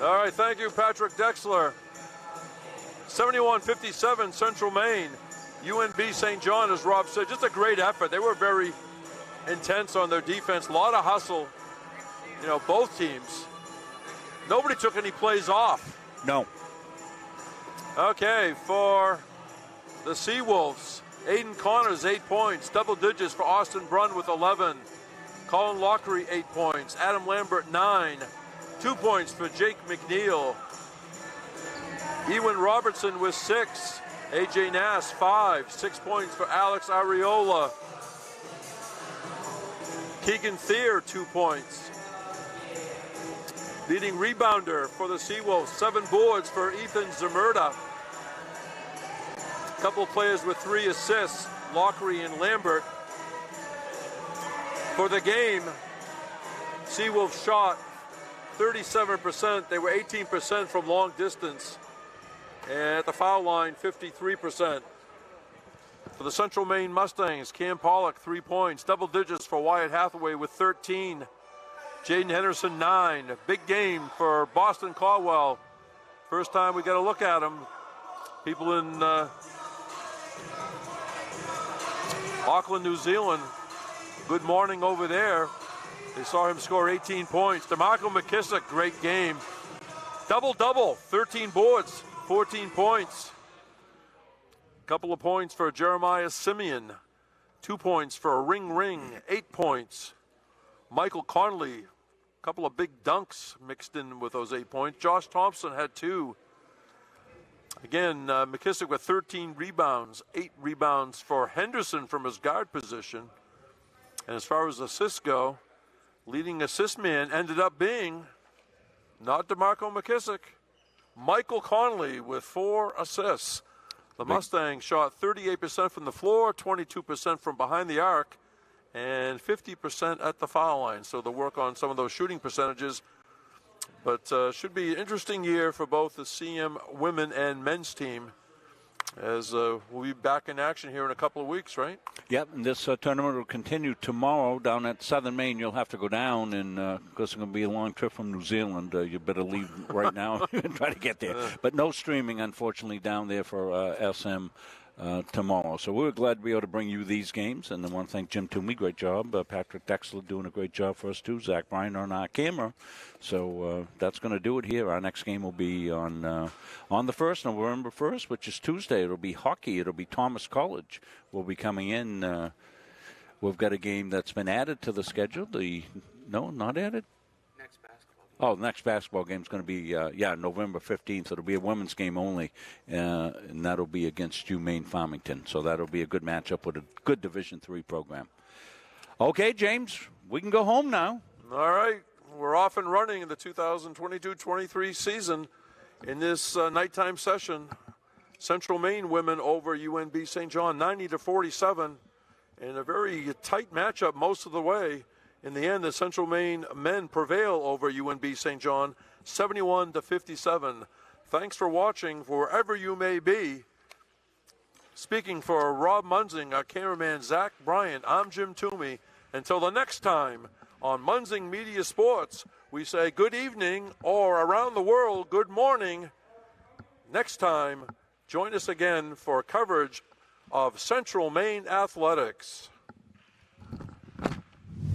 All right, thank you, Patrick Dexler. 71-57, Central Maine. UNB St. John, as Rob said, just a great effort. They were very intense on their defense. A lot of hustle, both teams. Nobody took any plays off. No. Okay, for the Seawolves, Aiden Connors, 8 points. Double digits for Austin Brunn with 11. Colin Lockery, 8 points. Adam Lambert, 9. 2 points for Jake McNeil. Ewan Robertson with 6. AJ Nass, 5. 6 points for Alex Areola. Keegan Thier, 2 points. Leading rebounder for the Seawolves, 7 boards for Ethan Zemurda. A couple of players with 3 assists, Lockery and Lambert. For the game, Seawolves shot 37%. They were 18% from long distance. And at the foul line, 53%. For the Central Maine Mustangs, Cam Pollock, 3 points. Double digits for Wyatt Hathaway with 13. Jaden Henderson, 9. Big game for Boston Caldwell. First time we got a look at him. People in Auckland, New Zealand, good morning over there. They saw him score 18 points. DeMarco McKissick, great game. Double-double, 13 boards, 14 points. Couple of points for Jeremiah Simeon. 2 points for Ring, 8 points. Michael Conley, a couple of big dunks mixed in with those 8 points. Josh Thompson had 2. Again, McKissick with 13 rebounds, 8 rebounds for Henderson from his guard position. And as far as assists go, leading assist man ended up being not DeMarco McKissick, Michael Conley with 4 assists. The Mustangs shot 38% from the floor, 22% from behind the arc, and 50% at the foul line. So they'll work on some of those shooting percentages. But should be an interesting year for both the CM women and men's team, as we'll be back in action here in a couple of weeks, right? Yep, and this tournament will continue tomorrow down at Southern Maine. You'll have to go down, and because it's going to be a long trip from New Zealand, you better leave right now and try to get there. But no streaming, unfortunately, down there for SM tomorrow. So we're glad to be able to bring you these games, and I want to thank Jim Toomey, great job. Patrick Dexler doing a great job for us too. Zach Bryan on our camera. So that's going to do it here. Our next game will be on the 1st, November 1st, which is Tuesday. It'll be hockey. It'll be Thomas College. We'll be coming in. We've got a game that's been added to the schedule. No, not added. Oh, the next basketball game is going to be, November 15th. It'll be a women's game only, and that'll be against UMaine Farmington. So that'll be a good matchup with a good Division III program. Okay, James, we can go home now. All right. We're off and running in the 2022-23 season in this nighttime session. Central Maine women over UNB St. John, 90-47. in a very tight matchup most of the way. In the end, the Central Maine men prevail over UNB St. John, 71-57. Thanks for watching wherever you may be. Speaking for Rob Munzing, our cameraman Zach Bryant, I'm Jim Toomey. Until the next time on Munzing Media Sports, we say good evening, or around the world, good morning. Next time, join us again for coverage of Central Maine athletics.